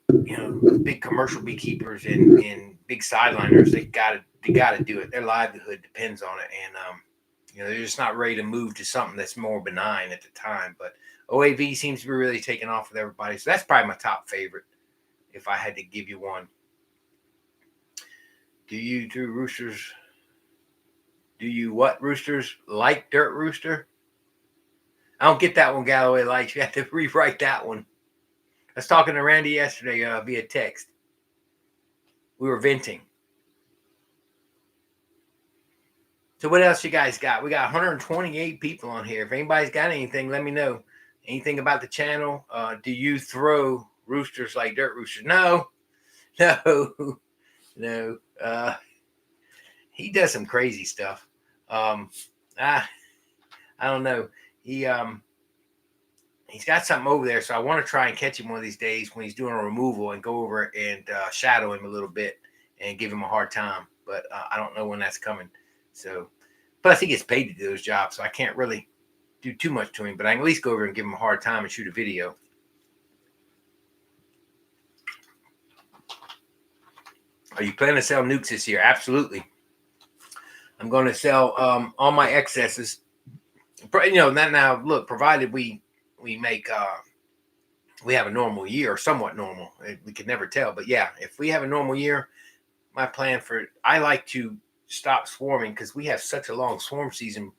big commercial beekeepers and big sideliners, they gotta do it. Their livelihood depends on it, and they're just not ready to move to something that's more benign at the time. But OAV seems to be really taking off with everybody, so that's probably my top favorite if I had to give you one. Do you do roosters? Do you what roosters like dirt rooster? I don't get that one, Galloway Lights. You have to rewrite that one. I was talking to Randy yesterday via text. We were venting. So what else you guys got? We got 128 people on here. If anybody's got anything, let me know. Anything about the channel? Do you throw roosters like dirt roosters? No. No. He does some crazy stuff. I don't know. He's got something over there, so I want to try and catch him one of these days when he's doing a removal and go over and shadow him a little bit and give him a hard time. But I don't know when that's coming. So, plus he gets paid to do those jobs, so I can't really do too much to him. But I can at least go over and give him a hard time and shoot a video. Are you planning to sell nukes this year? Absolutely. I'm going to sell all my excesses. Now look, provided we make we have a normal year, or somewhat normal. We could never tell, but yeah, if we have a normal year, my plan I like to stop swarming because we have such a long swarm season.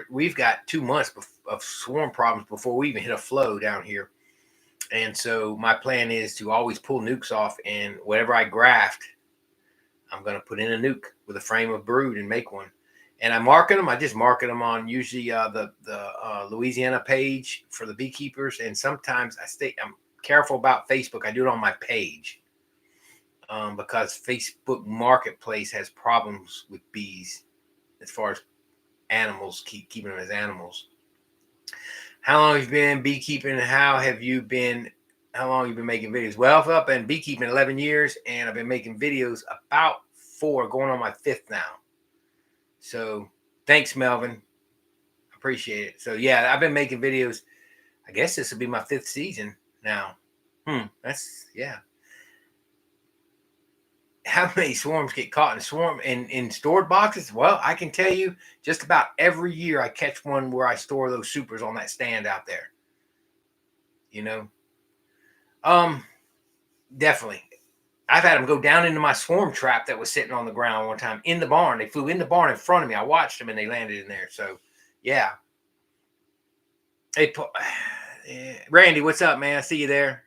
We've got 2 months of swarm problems before we even hit a flow down here. And so my plan is to always pull nukes off, and whatever I graft, I'm going to put in a nuke with a frame of brood and make one. And I market them. I just market them on usually the Louisiana page for the beekeepers. And sometimes I'm careful about Facebook. I do it on my page because Facebook Marketplace has problems with bees as far as animals, keeping them as animals. How long have you been beekeeping? How long have you been making videos? Well, I've been beekeeping 11 years, and I've been making videos about 4, going on my 5th now. So thanks, Melvin. Appreciate it. So yeah, I've been making videos. I guess this will be my 5th season now. That's, yeah. How many swarms get caught in stored boxes? Well, I can tell you just about every year I catch one where I store those supers on that stand out there. Definitely. I've had them go down into my swarm trap that was sitting on the ground one time in the barn. They flew in the barn in front of me. I watched them and they landed in there. So yeah. Hey, Randy, what's up, man? I see you there.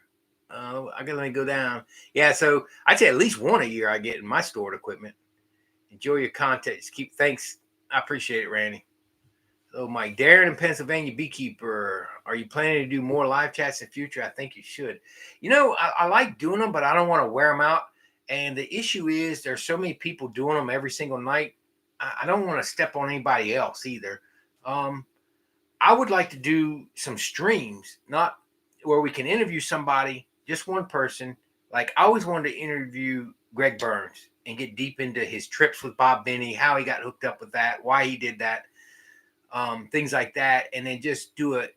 I gotta let me go down. Yeah, so I'd say at least one a year I get in my stored equipment. Enjoy your content. Thanks. I appreciate it, Randy. So Mike, Darren in Pennsylvania, beekeeper. Are you planning to do more live chats in the future? I think you should. I like doing them, but I don't want to wear them out. And the issue is there's so many people doing them every single night. I don't want to step on anybody else either. I would like to do some streams, not where we can interview somebody, just one person. Like I always wanted to interview Greg Burns and get deep into his trips with Bob Benny, how he got hooked up with that, why he did that, things like that. And then just do a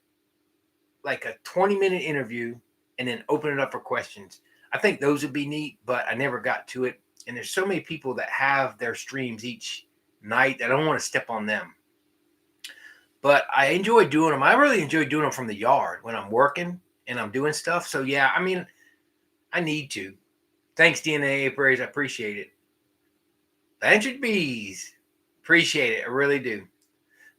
20-minute interview and then open it up for questions. I think those would be neat, but I never got to it. And there's so many people that have their streams each night that I don't want to step on them. But I enjoy doing them. I really enjoy doing them from the yard when I'm working and I'm doing stuff. So yeah, I mean, I need to. Thanks, DNA Apiaries. I appreciate it. Blanchard Bees. Appreciate it. I really do.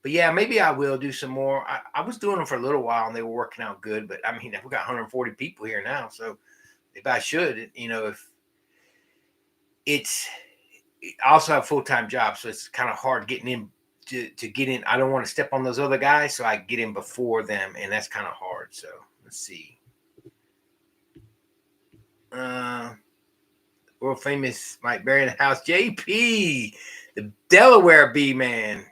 But yeah, maybe I will do some more. I was doing them for a little while and they were working out good. But I mean, we got 140 people here now. So if I should, if I also have a full-time job. So it's kind of hard getting in to get in. I don't want to step on those other guys. So I get in before them. And that's kind of hard. So let's see. World famous Mike Berry in the house. JP, the Delaware bee man.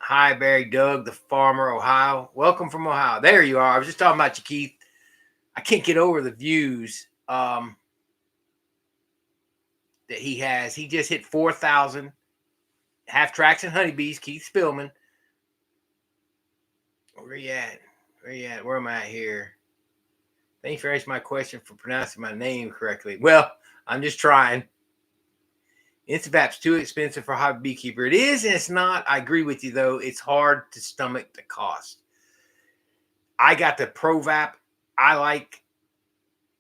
Hi, Barry. Doug, the farmer, Ohio. Welcome from Ohio. There you are. I was just talking about you, Keith. I can't get over the views that he has. He just hit 4,000. Half Tracks and Honeybees, Keith Spillman. Where you at? Where you at? Where am I at here? Thanks for answering my question for pronouncing my name correctly. Well, I'm just trying. Instapap's too expensive for a hobby beekeeper. It is and it's not. I agree with you, though. It's hard to stomach the cost. I got the ProVap. I like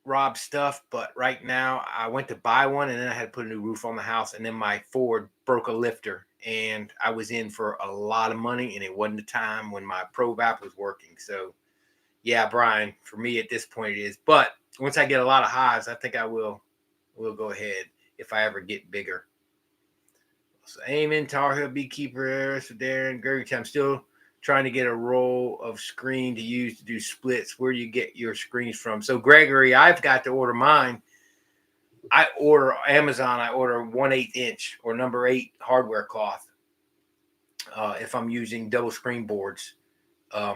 Rob's stuff, but right now I went to buy one and then I had to put a new roof on the house, and then my Ford broke a lifter and I was in for a lot of money, and it wasn't the time when my ProVap was working. So yeah, Brian, for me at this point it is. But once I get a lot of hives, I think I will go ahead if I ever get bigger. So Amen, Tar Heel Beekeeper, so Darren, Gertie, I'm still trying to get a roll of screen to use to do splits. Where do you get your screens from? So Gregory, I've got to order mine. I order Amazon. I order 1/8 inch or number 8 hardware cloth. If I'm using double screen boards, I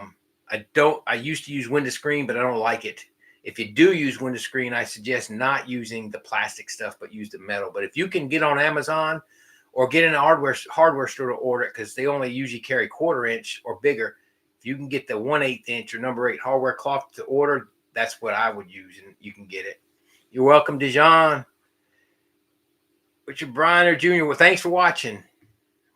used to use window screen, but I don't like it. If you do use window screen, I suggest not using the plastic stuff, but use the metal. But if you can get on Amazon or get in a hardware store to order it, because they only usually carry 1/4 inch or bigger. If you can get the 1/8 inch or number 8 hardware cloth to order, that's what I would use, and you can get it. You're welcome, Dijon. Richard Briner Jr. Well, thanks for watching.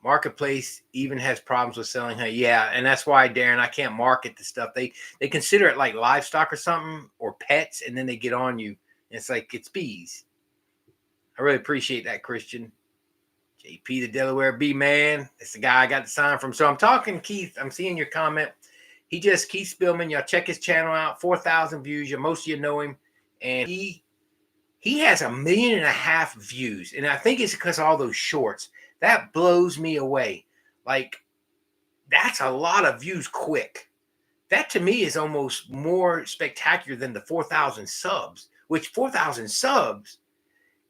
Marketplace even has problems with selling hay. Yeah, and that's why, Darren, I can't market the stuff. They consider it like livestock or something, or pets, and then they get on you. It's like it's bees. I really appreciate that, Christian. JP, the Delaware Bee Man. It's the guy I got the sign from. So I'm talking, Keith. I'm seeing your comment. Keith Spillman. Y'all check his channel out. 4,000 views. Most of you know him. And he has 1.5 million views. And I think it's because of all those shorts. That blows me away. Like, that's a lot of views quick. That to me is almost more spectacular than the 4,000 subs, which 4,000 subs,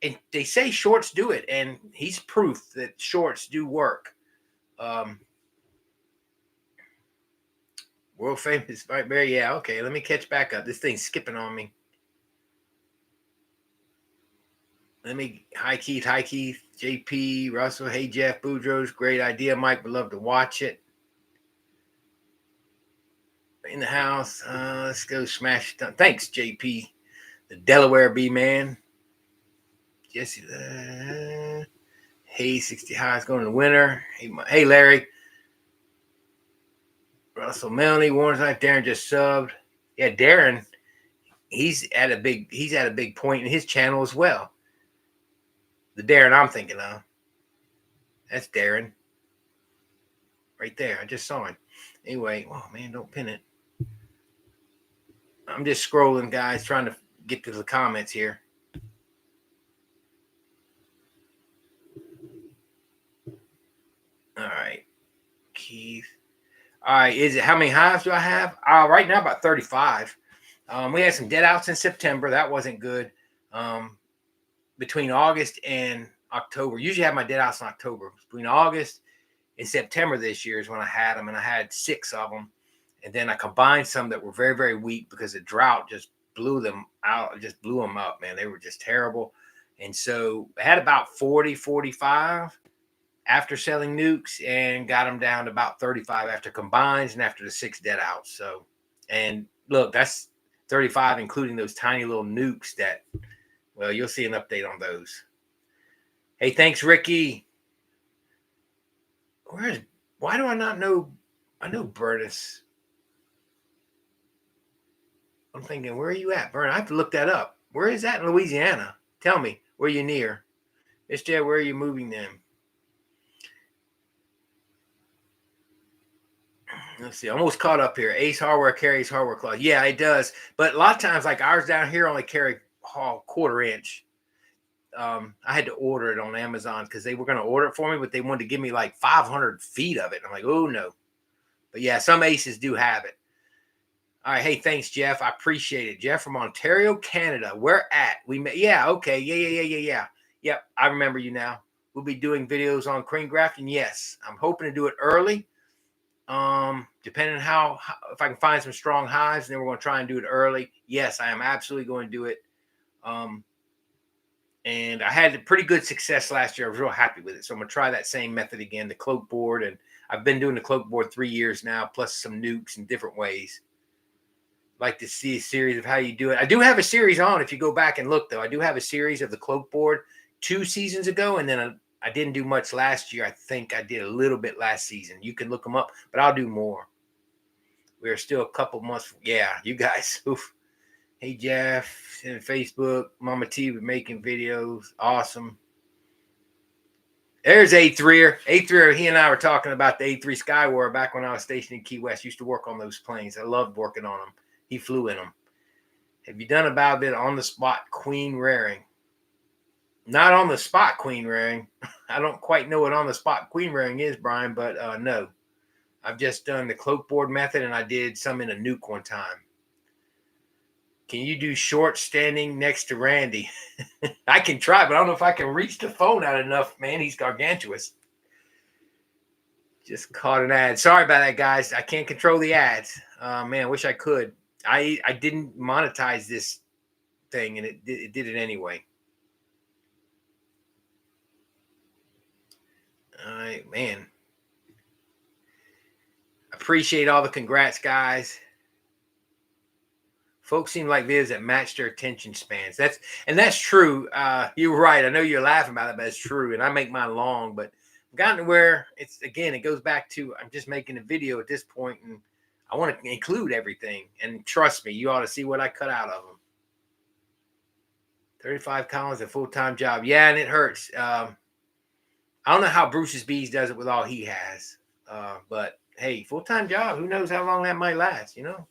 and they say shorts do it, and he's proof that shorts do work. World famous Fight Bear. Yeah, okay. Let me catch back up. This thing's skipping on me. Hi Keith, JP, Russell. Hey Jeff, Boudreaux. Great idea, Mike. Would love to watch it. In the house. Let's go smash it down. Thanks, JP, the Delaware Bee Man. Jesse, hey, 60 highs going to the winter. Hey, Larry. Russell Melanie, Warren's Life. Darren just subbed. Yeah, Darren, he's at a big point in his channel as well. The Darren I'm thinking of. That's Darren. Right there. I just saw him. Anyway, oh man, don't pin it. I'm just scrolling, guys, trying to get to the comments here. All right, Keith. All right, is it how many hives do I have? Right now about 35. We had some dead outs in September. That wasn't good. Between August and October, usually I have my dead outs in October. Between August and September this year is when I had them, and I had 6 of them. And then I combined some that were very, very weak because the drought just blew them out, just blew them up, man. They were just terrible. And so I had about 40, 45 after selling nukes, and got them down to about 35 after combines and after the 6 dead outs. So, and look, that's 35, including those tiny little nukes that, well, you'll see an update on those. Hey, thanks, Ricky. Why do I not know? I know Bertus. I'm thinking, where are you at, Vern? I have to look that up. Where is that in Louisiana? Tell me, where you near? Mr. Where are you moving them? Let's see. Almost caught up here. Ace Hardware carries hardware cloth. Yeah, it does. But a lot of times, like ours down here, only carry 1/4 inch. I had to order it on Amazon because they were going to order it for me, but they wanted to give me like 500 feet of it. I'm like, oh no. But yeah, some aces do have it. All right. Hey, thanks, Jeff. I appreciate it. Jeff from Ontario, Canada. Where at? Yeah. Okay. Yeah. Yep. I remember you now. We'll be doing videos on crane grafting. Yes. I'm hoping to do it early. Depending on how if I can find some strong hives, then we're going to try and do it early. Yes, I am absolutely going to do it. And I had pretty good success last year. I was real happy with it. So I'm going to try that same method again, the cloak board. And I've been doing the cloak board 3 years now, plus some nukes in different ways. Like to see a series of how you do it. I do have a series on. If you go back and look, though, I do have a series of the cloak board 2 seasons ago. And then I didn't do much last year. I think I did a little bit last season. You can look them up, but I'll do more. We're still a couple months. Yeah, you guys. Oof. Hey, Jeff, in Facebook, Mama T was making videos. Awesome. There's A3er. A3er, he and I were talking about the A3 Skywar back when I was stationed in Key West. Used to work on those planes. I loved working on them. He flew in them. Have you done about it on the spot queen rearing? Not on the spot queen rearing. I don't quite know what on the spot queen rearing is, Brian, but no. I've just done the cloak board method, and I did some in a nuke one time. Can you do short standing next to Randy? I can try, but I don't know if I can reach the phone out enough, man. He's gargantuous. Just caught an ad. Sorry about that, guys. I can't control the ads. Man, I wish I could. I didn't monetize this thing, and it did it anyway. All right, man. Appreciate all the congrats, guys. Folks seem like videos that match their attention spans. That's true. You're right. I know you're laughing about it, but it's true. And I make mine long, but I've gotten to where it goes back to I'm just making a video at this point, and I want to include everything. And trust me, you ought to see what I cut out of them. 35 columns, a full-time job. Yeah, and it hurts. I don't know how Bruce's Bees does it with all he has. But hey, full-time job. Who knows how long that might last, you know?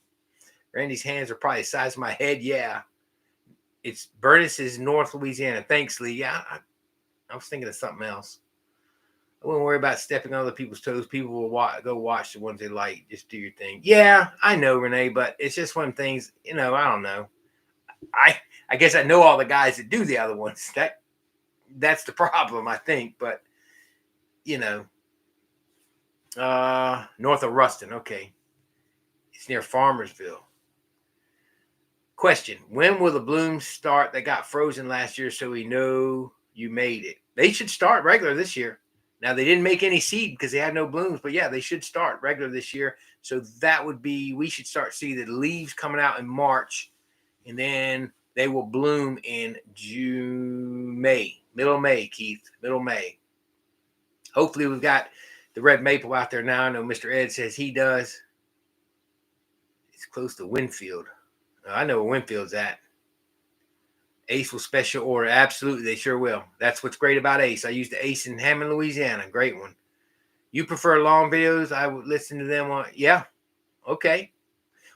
Randy's hands are probably the size of my head. Yeah. It's Bernice is North Louisiana. Thanks, Lee. Yeah, I was thinking of something else. I wouldn't worry about stepping on other people's toes. People will go watch the ones they like. Just do your thing. Yeah, I know, Renee, but it's just one of the things, I don't know. I guess I know all the guys that do the other ones. That's the problem, I think. But, north of Ruston. Okay. It's near Farmersville. Question: when will the blooms start that got frozen last year so we know you made it? They should start regular this year. Now, they didn't make any seed because they had no blooms, but yeah, they should start regular this year. So that would be, we should start see the leaves coming out in March, and then they will bloom in middle May, Keith, middle May. Hopefully we've got the red maple out there now. I know Mr. Ed says he does. It's close to Winfield. I know where Winfield's at. Ace will special order. Absolutely, they sure will. That's what's great about Ace. I used the Ace in Hammond, Louisiana. Great one. You prefer long videos? I would listen to them on. Yeah. Okay.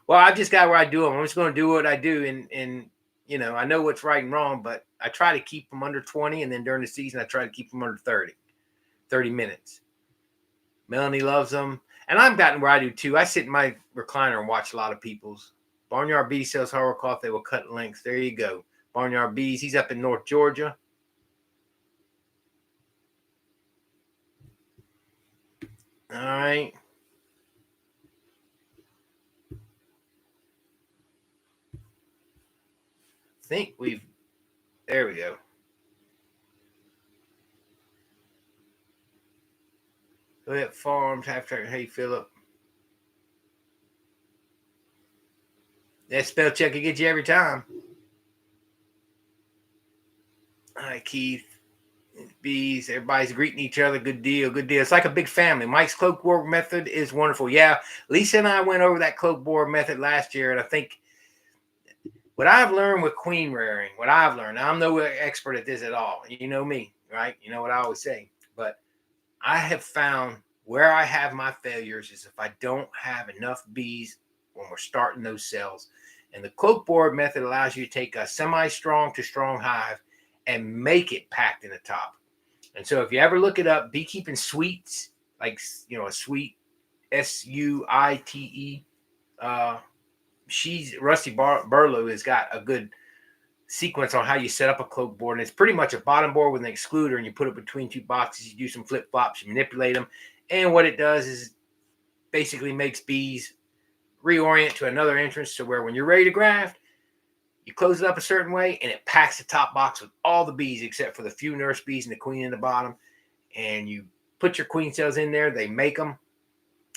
Well, I've just got where I do them. I'm just going to do what I do. And I know what's right and wrong, but I try to keep them under 20. And then during the season, I try to keep them under 30 minutes. Melanie loves them. And I've gotten where I do too. I sit in my recliner and watch a lot of people's. Barnyard Bee sells horror cloth. They will cut lengths. There you go. Barnyard Bees. He's up in North Georgia. All right. There we go. Go ahead, Farms. Hey, Philip. That spell check will get you every time. All right, Keith. Bees. Everybody's greeting each other. Good deal. It's like a big family. Mike's cloak board method is wonderful. Yeah, Lisa and I went over that cloak board method last year, and I think what I've learned with queen rearing, I'm no expert at this at all. You know me, right? You know what I always say. But I have found where I have my failures is if I don't have enough bees when we're starting those cells. And the cloak board method allows you to take a semi-strong to strong hive and make it packed in the top. And so if you ever look it up, Beekeeping Suites, like, a suite, SUITE, Rusty Burlow has got a good sequence on how you set up a cloak board. And it's pretty much a bottom board with an excluder, and you put it between two boxes. You do some flip flops, you manipulate them. And what it does is basically makes bees reorient to another entrance to where when you're ready to graft, you close it up a certain way and it packs the top box with all the bees except for the few nurse bees and the queen in the bottom. And you put your queen cells in there. They make them.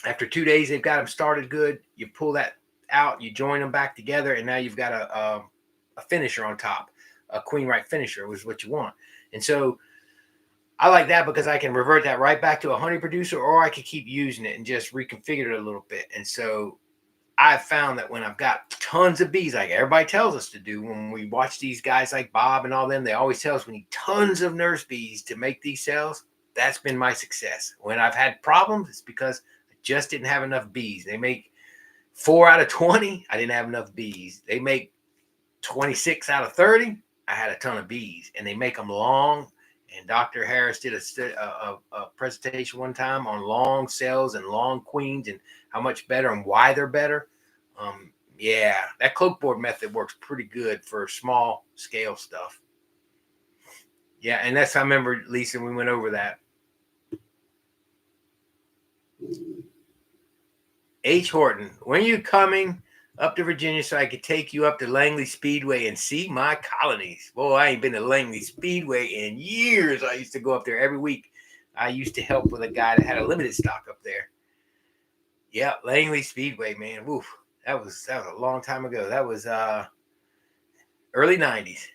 After 2 days, they've got them started good. You pull that out, you join them back together, and now you've got a finisher on top. A queen right finisher was what you want. And so I like that because I can revert that right back to a honey producer, or I could keep using it and just reconfigure it a little bit. And so I've found that when I've got tons of bees, like everybody tells us to do, when we watch these guys like Bob and all them, they always tell us we need tons of nurse bees to make these cells. That's been my success. When I've had problems, it's because I just didn't have enough bees. They make 4 out of 20. I didn't have enough bees. They make 26 out of 30. I had a ton of bees, and they make them long. And Dr. Harris did a presentation one time on long cells and long queens and how much better and why they're better. Yeah, that cloakboard method works pretty good for small scale stuff. Yeah, and I remember, Lisa, we went over that. H. Horton, when are you coming up to Virginia so I could take you up to Langley Speedway and see my colonies? Boy, I ain't been to Langley Speedway in years. I used to go up there every week. I used to help with a guy that had a limited stock up there. Yeah, Langley Speedway, man. Woof. That was a long time ago. That was early 90s.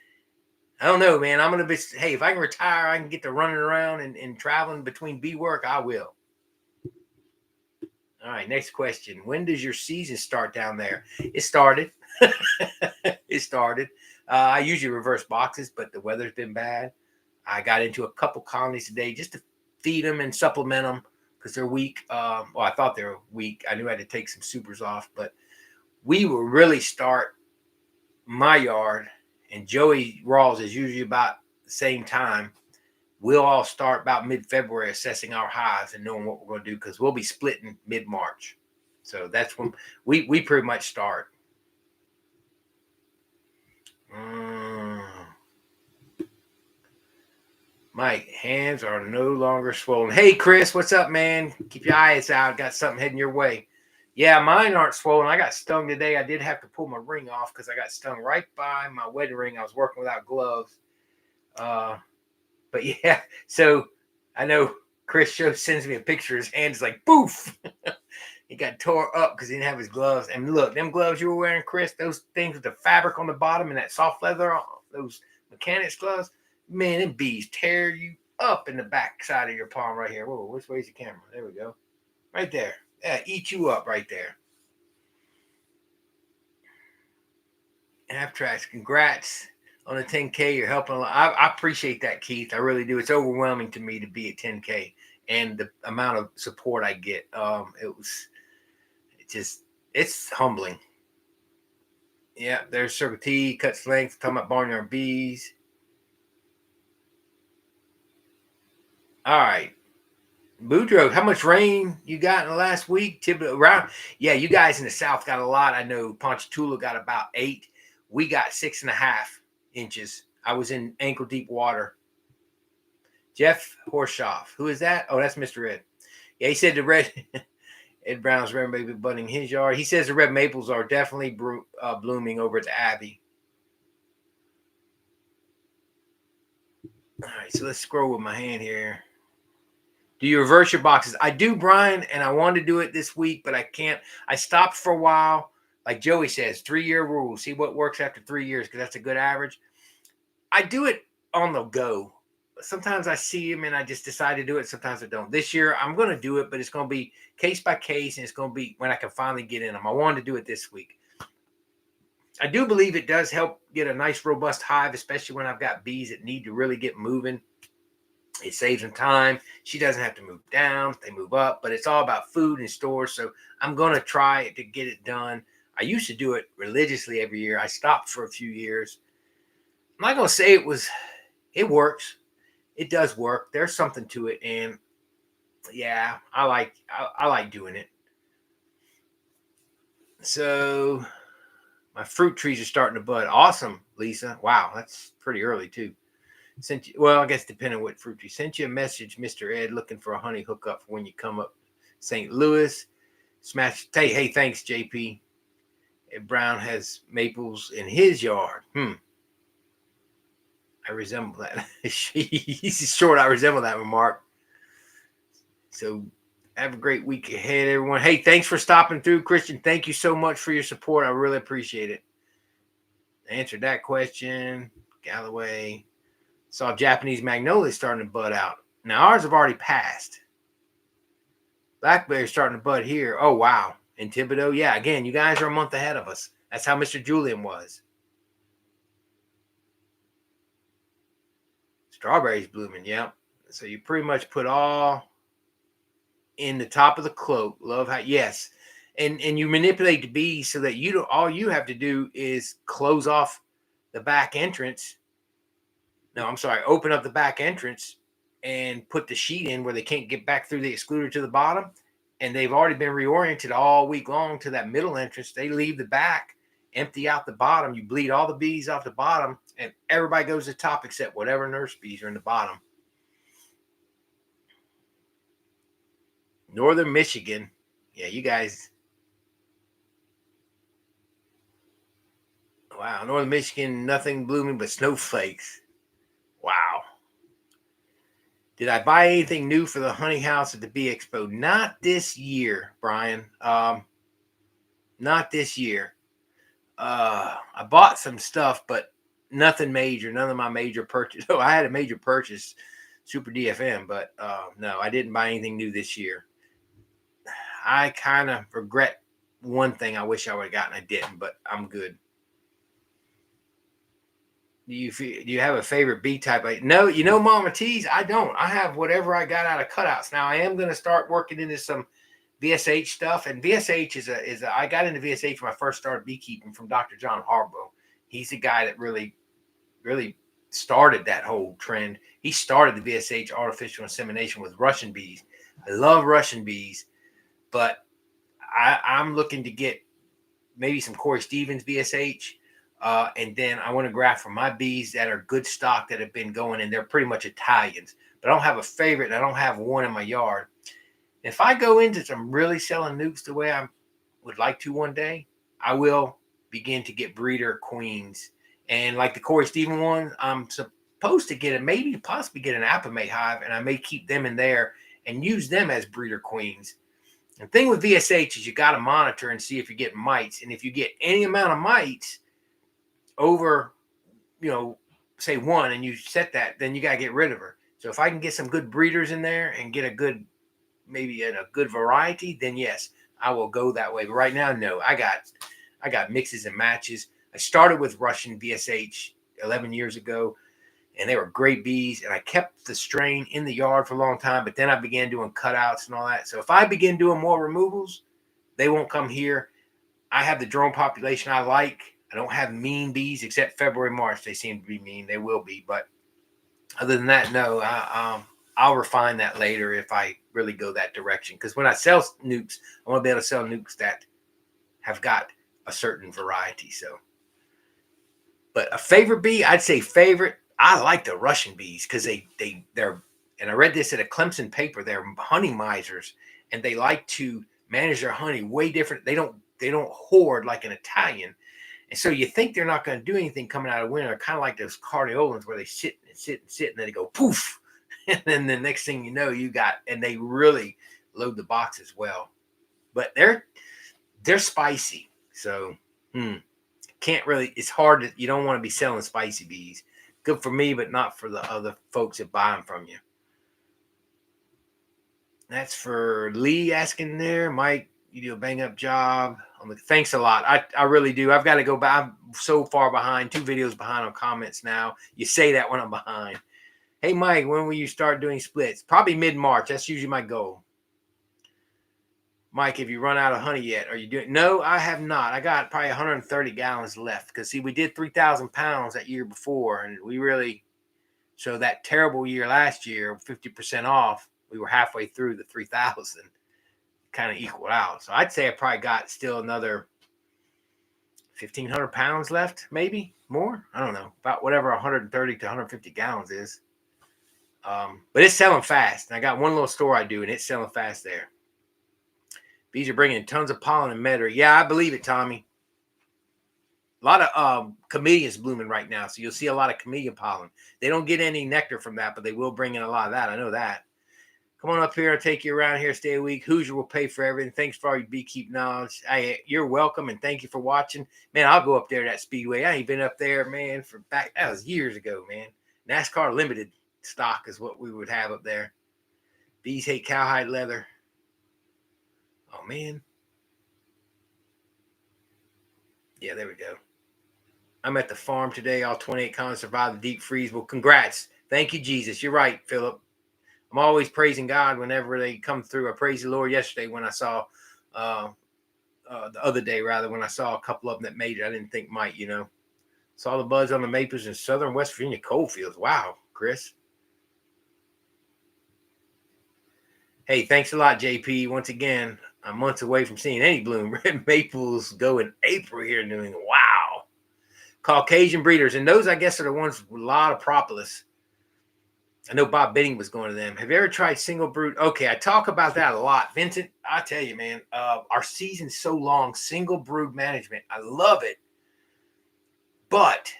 I don't know, man. I'm going to be, hey, if I can retire, I can get to running around and traveling between bee work, I will. All right, next question. When does your season start down there? It started. It started. I usually reverse boxes, but the weather's been bad. I got into a couple colonies today just to feed them and supplement them because they're weak. Well, I thought they were weak. I knew I had to take some supers off, but we will really start my yard, and Joey Rawls is usually about the same time. We'll all start about mid-February assessing our hives and knowing what we're going to do because we'll be splitting mid-March. So that's when we pretty much start. My hands are no longer swollen. Hey, Chris, what's up, man? Keep your eyes out. Got something heading your way. Yeah, mine aren't swollen. I got stung today. I did have to pull my ring off because I got stung right by my wedding ring. I was working without gloves. But yeah, so I know Chris sends me a picture. His hand's like, poof. He got tore up because he didn't have his gloves. And look, them gloves you were wearing, Chris, those things with the fabric on the bottom and that soft leather, those mechanics gloves, man, them bees tear you up in the back side of your palm right here. Whoa, which way's the camera? There we go. Right there. Yeah, eat you up right there. Abtracts, congrats on the 10K. You're helping a lot. I appreciate that, Keith. I really do. It's overwhelming to me to be at 10K and the amount of support I get. It's humbling. Yeah, there's Circle T, Cuts Length, talking about Barnyard Bees. All right. Boudreaux, how much rain you got in the last week? Around, yeah, you guys in the South got a lot. I know Ponchatoula got about 8. We got 6.5 inches. I was in ankle deep water. Jeff Horshoff, who is that? Oh, that's Mr. Ed. Yeah, he said the red Ed Brown's red maple budding his yard. He says the red maples are definitely blooming over at the Abbey. All right, so let's scroll with my hand here. Do you reverse your boxes? I do, Brian, and I wanted to do it this week, but I can't. I stopped for a while. Like Joey says, 3-year rule. See what works after 3 years because that's a good average. I do it on the go. Sometimes I see them and I just decide to do it. Sometimes I don't. This year, I'm going to do it, but it's going to be case by case, and it's going to be when I can finally get in them. I wanted to do it this week. I do believe it does help get a nice, robust hive, especially when I've got bees that need to really get moving. It saves them time. She doesn't have to move down. They move up, but it's all about food and stores. So I'm going to try to get it done. I used to do it religiously every year. I stopped for a few years. I'm not going to say it works. It does work. There's something to it. And yeah, I like doing it. So my fruit trees are starting to bud. Awesome, Lisa. Wow, that's pretty early too. I guess depending on what fruit tree. Sent you a message, Mr. Ed, looking for a honey hookup for when you come up St. Louis. Smash. Hey, thanks, JP. Brown has maples in his yard. I resemble that. He's short. I resemble that remark. So have a great week ahead, everyone. Hey, thanks for stopping through, Christian. Thank you so much for your support. I really appreciate it. Answered that question. Galloway. Saw Japanese magnolias starting to bud out. Now ours have already passed. Blackberry's starting to bud here. Oh, wow. In Thibodeau, yeah, again, you guys are a month ahead of us. That's how Mr. Julian was. Strawberries blooming, yeah. So you pretty much put all in the top of the cloak. Love how, yes. And you manipulate the bees so that you don't, all you have to do is close off the back entrance. No, I'm sorry, open up the back entrance and put the sheet in where they can't get back through the excluder to the bottom. And they've already been reoriented all week long to that middle entrance. They leave the back, empty out the bottom. You bleed all the bees off the bottom, and everybody goes to the top except whatever nurse bees are in the bottom. Northern Michigan. Yeah, you guys. Wow, Northern Michigan, nothing blooming but snowflakes. Wow. Did I buy anything new for the honey house at the Bee Expo? Not this year, Brian. Not this year. I bought some stuff, but nothing major. None of my major purchase. Oh, I had a major purchase, Super DFM, but no, I didn't buy anything new this year. I kind of regret one thing I wish I would have gotten. I didn't, but I'm good. Do you have a favorite bee type? No, Mama T's, I don't. I have whatever I got out of cutouts. Now I am going to start working into some VSH stuff, and VSH is I got into VSH when I first started beekeeping from Dr. John Harbaugh. He's the guy that really started that whole trend. He started the VSH artificial insemination with Russian bees. I love Russian bees, but I'm looking to get maybe some Corey Stevens VSH. And then I want to graft for my bees that are good stock that have been going, and they're pretty much Italians. But I don't have a favorite. I don't have one in my yard. If I go into some really selling nukes the way I would like to one day, I will begin to get breeder queens. And like the Corey Stevens one, I'm supposed to get possibly get an Apamate hive, and I may keep them in there and use them as breeder queens. The thing with VSH is you got to monitor and see if you're getting mites. And if you get any amount of mites over, say one, and you set that, then you got to get rid of her. So if I can get some good breeders in there and get maybe a good variety, then yes, I will go that way. But right now, no, I got mixes and matches. I started with Russian VSH 11 years ago, and they were great bees, and I kept the strain in the yard for a long time, but then I began doing cutouts and all that. So if I begin doing more removals, they won't come here. I have the drone population I like. I don't have mean bees except February, March. They seem to be mean. They will be. But other than that, no, I'll refine that later if I really go that direction. Because when I sell nukes, I want to be able to sell nukes that have got a certain variety. So, but a favorite bee, I'd say favorite. I like the Russian bees because they're, and I read this at a Clemson paper, they're honey misers, and they like to manage their honey way different. They don't hoard like an Italian. And so you think they're not going to do anything coming out of winter, kind of like those cardiolans where they sit and sit and sit, and then they go poof. And then the next thing you know, and they really load the box as well. But they're spicy. So can't really, it's hard you don't want to be selling spicy bees. Good for me, but not for the other folks that buy them from you. That's for Lee asking there. Mike, you do a bang up job. Thanks a lot. I really do. I've got to go back. I'm so far behind, 2 videos behind on comments now. You say that when I'm behind. Hey, Mike, when will you start doing splits? Probably mid-March. That's usually my goal. Mike, have you run out of honey yet? Are you doing? No, I have not. I got probably 130 gallons left because, see, we did 3,000 pounds that year before, and we really, so that terrible year last year, 50% off, we were halfway through the 3,000. Kind of equal out. So I'd say I probably got still another 1,500 pounds left, maybe more. I don't know, about whatever 130 to 150 gallons is. But it's selling fast. And I got one little store I do, and it's selling fast there. Bees are bringing in tons of pollen and medlar. Yeah, I believe it, Tommy. A lot of camellias blooming right now, so you'll see a lot of camellia pollen. They don't get any nectar from that, but they will bring in a lot of that. I know that. Come on up here. I'll take you around here. Stay a week. Hoosier will pay for everything. Thanks for all your beekeeping knowledge. You're welcome, and thank you for watching. Man, I'll go up there to that Speedway. I ain't been up there, man, for back. That was years ago, man. NASCAR Limited stock is what we would have up there. Bees hate cowhide leather. Oh, man. Yeah, there we go. I'm at the farm today. All 28 cons survived the deep freeze. Well, congrats. Thank you, Jesus. You're right, Philip. I'm always praising God whenever they come through. I praised the Lord yesterday when I saw, the other day, rather, when I saw a couple of them that made it. I didn't think might, Saw the buds on the maples in southern West Virginia coal fields. Wow, Chris. Hey, thanks a lot, JP. Once again, I'm months away from seeing any bloom. Red maples go in April here in New England. Wow. Caucasian breeders. And those, I guess, are the ones with a lot of propolis. I know Bob Benning was going to them. Have you ever tried single brood? Okay, I talk about that a lot. Vincent, I tell you, man, our season's so long, single brood management. I love it. But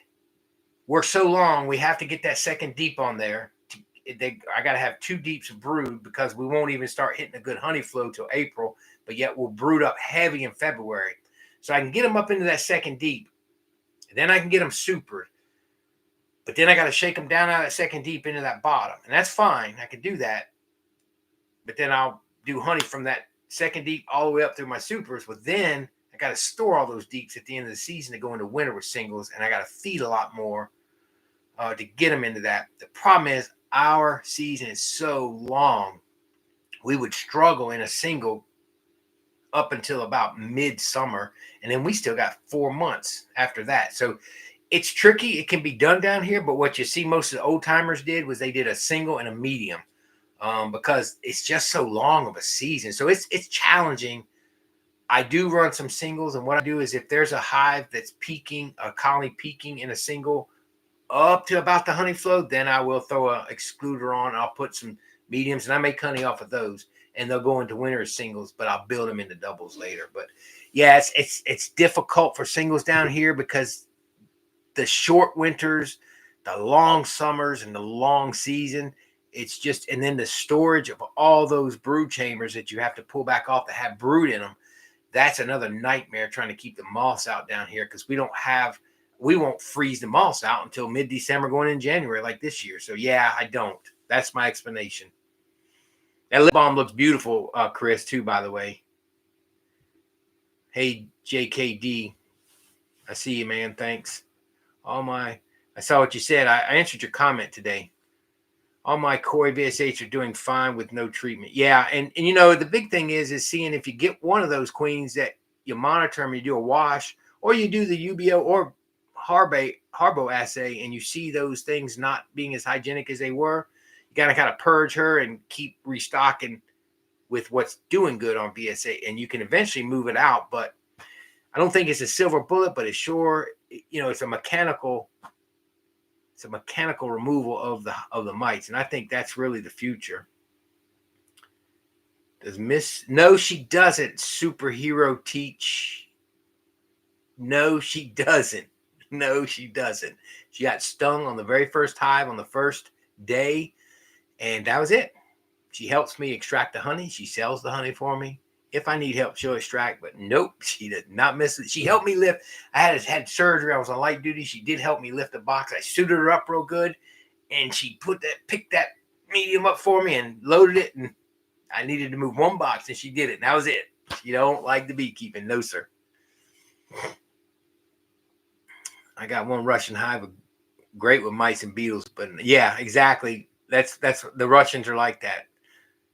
we're so long, we have to get that second deep on there. I got to have 2 deeps of brood because we won't even start hitting a good honey flow till April, but yet we'll brood up heavy in February. So I can get them up into that second deep. And then I can get them supered. But then I got to shake them down out of that second deep into that bottom. And that's fine. I can do that. But then I'll do honey from that second deep all the way up through my supers. But then I got to store all those deeps at the end of the season to go into winter with singles. And I got to feed a lot more to get them into that. The problem is our season is so long. We would struggle in a single up until about midsummer. And then we still got 4 months after that. So it's tricky. It can be done down here, but what you see most of the old timers did was they did a single and a medium because it's just so long of a season. So it's challenging. I do run some singles, and what I do is if there's a hive that's peaking, a colony peaking in a single up to about the honey flow, then I will throw an excluder on. I'll put some mediums, and I make honey off of those, and they'll go into winter as singles, but I'll build them into doubles later. But yeah, it's difficult for singles down here because the short winters, the long summers, and the long season. It's just, and then the storage of all those brood chambers that you have to pull back off to have brood in them. That's another nightmare trying to keep the moths out down here because we won't freeze the moths out until mid-December going in January like this year. So yeah, I don't. That's my explanation. That lip balm looks beautiful, Chris, too, by the way. Hey, JKD. I see you, man. Thanks. I saw what you said. I answered your comment today. All my Koi VSH are doing fine with no treatment. Yeah, and the big thing is seeing if you get one of those queens that you monitor them, you do a wash, or you do the UBO or Harbo assay, and you see those things not being as hygienic as they were. You gotta kind of purge her and keep restocking with what's doing good on VSA, and you can eventually move it out. But I don't think it's a silver bullet, but it's sure, it's a mechanical removal of the mites, and I think that's really the future. No, she doesn't. Superhero teach. No, she doesn't. No, she doesn't. She got stung on the very first hive on the first day, and that was it. She helps me extract the honey. She sells the honey for me. If I need help, she'll extract, but nope, she did not miss it. She helped me lift. I had surgery. I was on light duty. She did help me lift the box. I suited her up real good, and she picked that medium up for me and loaded it, and I needed to move one box, and she did it, and that was it. She don't like the beekeeping. No, sir. I got one Russian hive, great with mice and beetles, but yeah, exactly. That's the Russians are like that.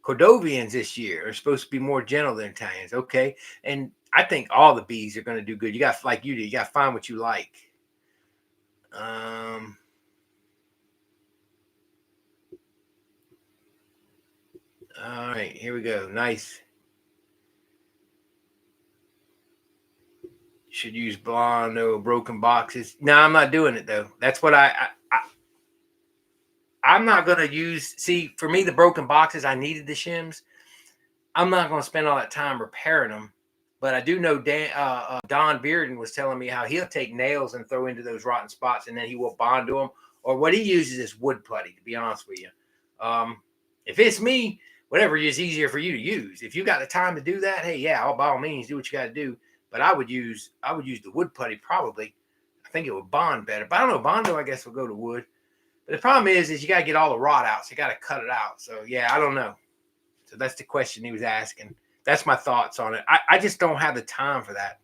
Cordovians this year are supposed to be more gentle than Italians. Okay. And I think all the bees are going to do good. You got, like you do, you got to find what you like. All right, here we go. Nice. Should use blonde or broken boxes. No, I'm not doing it though. That's what I'm not going to use. See, for me, the broken boxes, I needed the shims. I'm not going to spend all that time repairing them. But I do know Don Bearden was telling me how he'll take nails and throw into those rotten spots, and then he will bond to them. Or what he uses is wood putty, to be honest with you. If it's me, whatever is easier for you to use. If you got the time to do that, hey, yeah, by all means, do what you got to do. But I would use the wood putty probably. I think it would bond better. But I don't know, Bondo, I guess, will go to wood. But the problem is you got to get all the rot out. So you got to cut it out. So, yeah, I don't know. So that's the question he was asking. That's my thoughts on it. I just don't have the time for that.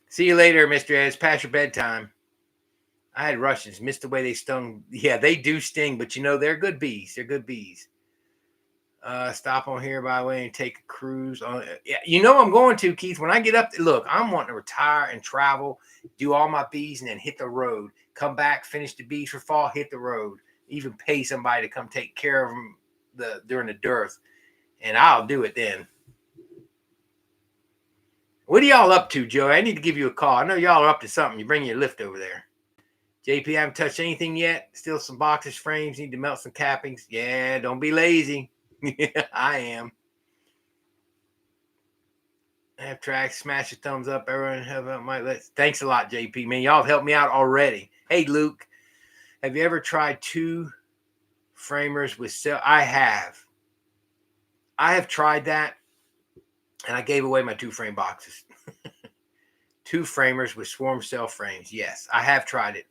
See you later, Mr. Ed. It's past your bedtime. I had Russians. Missed the way they stung. Yeah, they do sting, but they're good bees. They're good bees. Stop on here by the way and take a cruise on. Yeah, I'm going to, Keith. When I get up, look, I'm wanting to retire and travel, do all my bees, and then hit the road. Come back, finish the bees for fall, hit the road. Even pay somebody to come take care of them during the dearth, and I'll do it then. What are y'all up to, Joe? I need to give you a call. I know y'all are up to something. You bring your lift over there. JP, I haven't touched anything yet. Still some boxes, frames. Need to melt some cappings. Yeah, don't be lazy. I am. Have tracks. Smash a thumbs up. Everyone have my list. Thanks a lot, JP. Man, y'all have helped me out already. Hey, Luke, have you ever tried 2 framers with cell? I have. I have tried that, and I gave away my 2 frame boxes. 2 framers with swarm cell frames. Yes, I have tried it.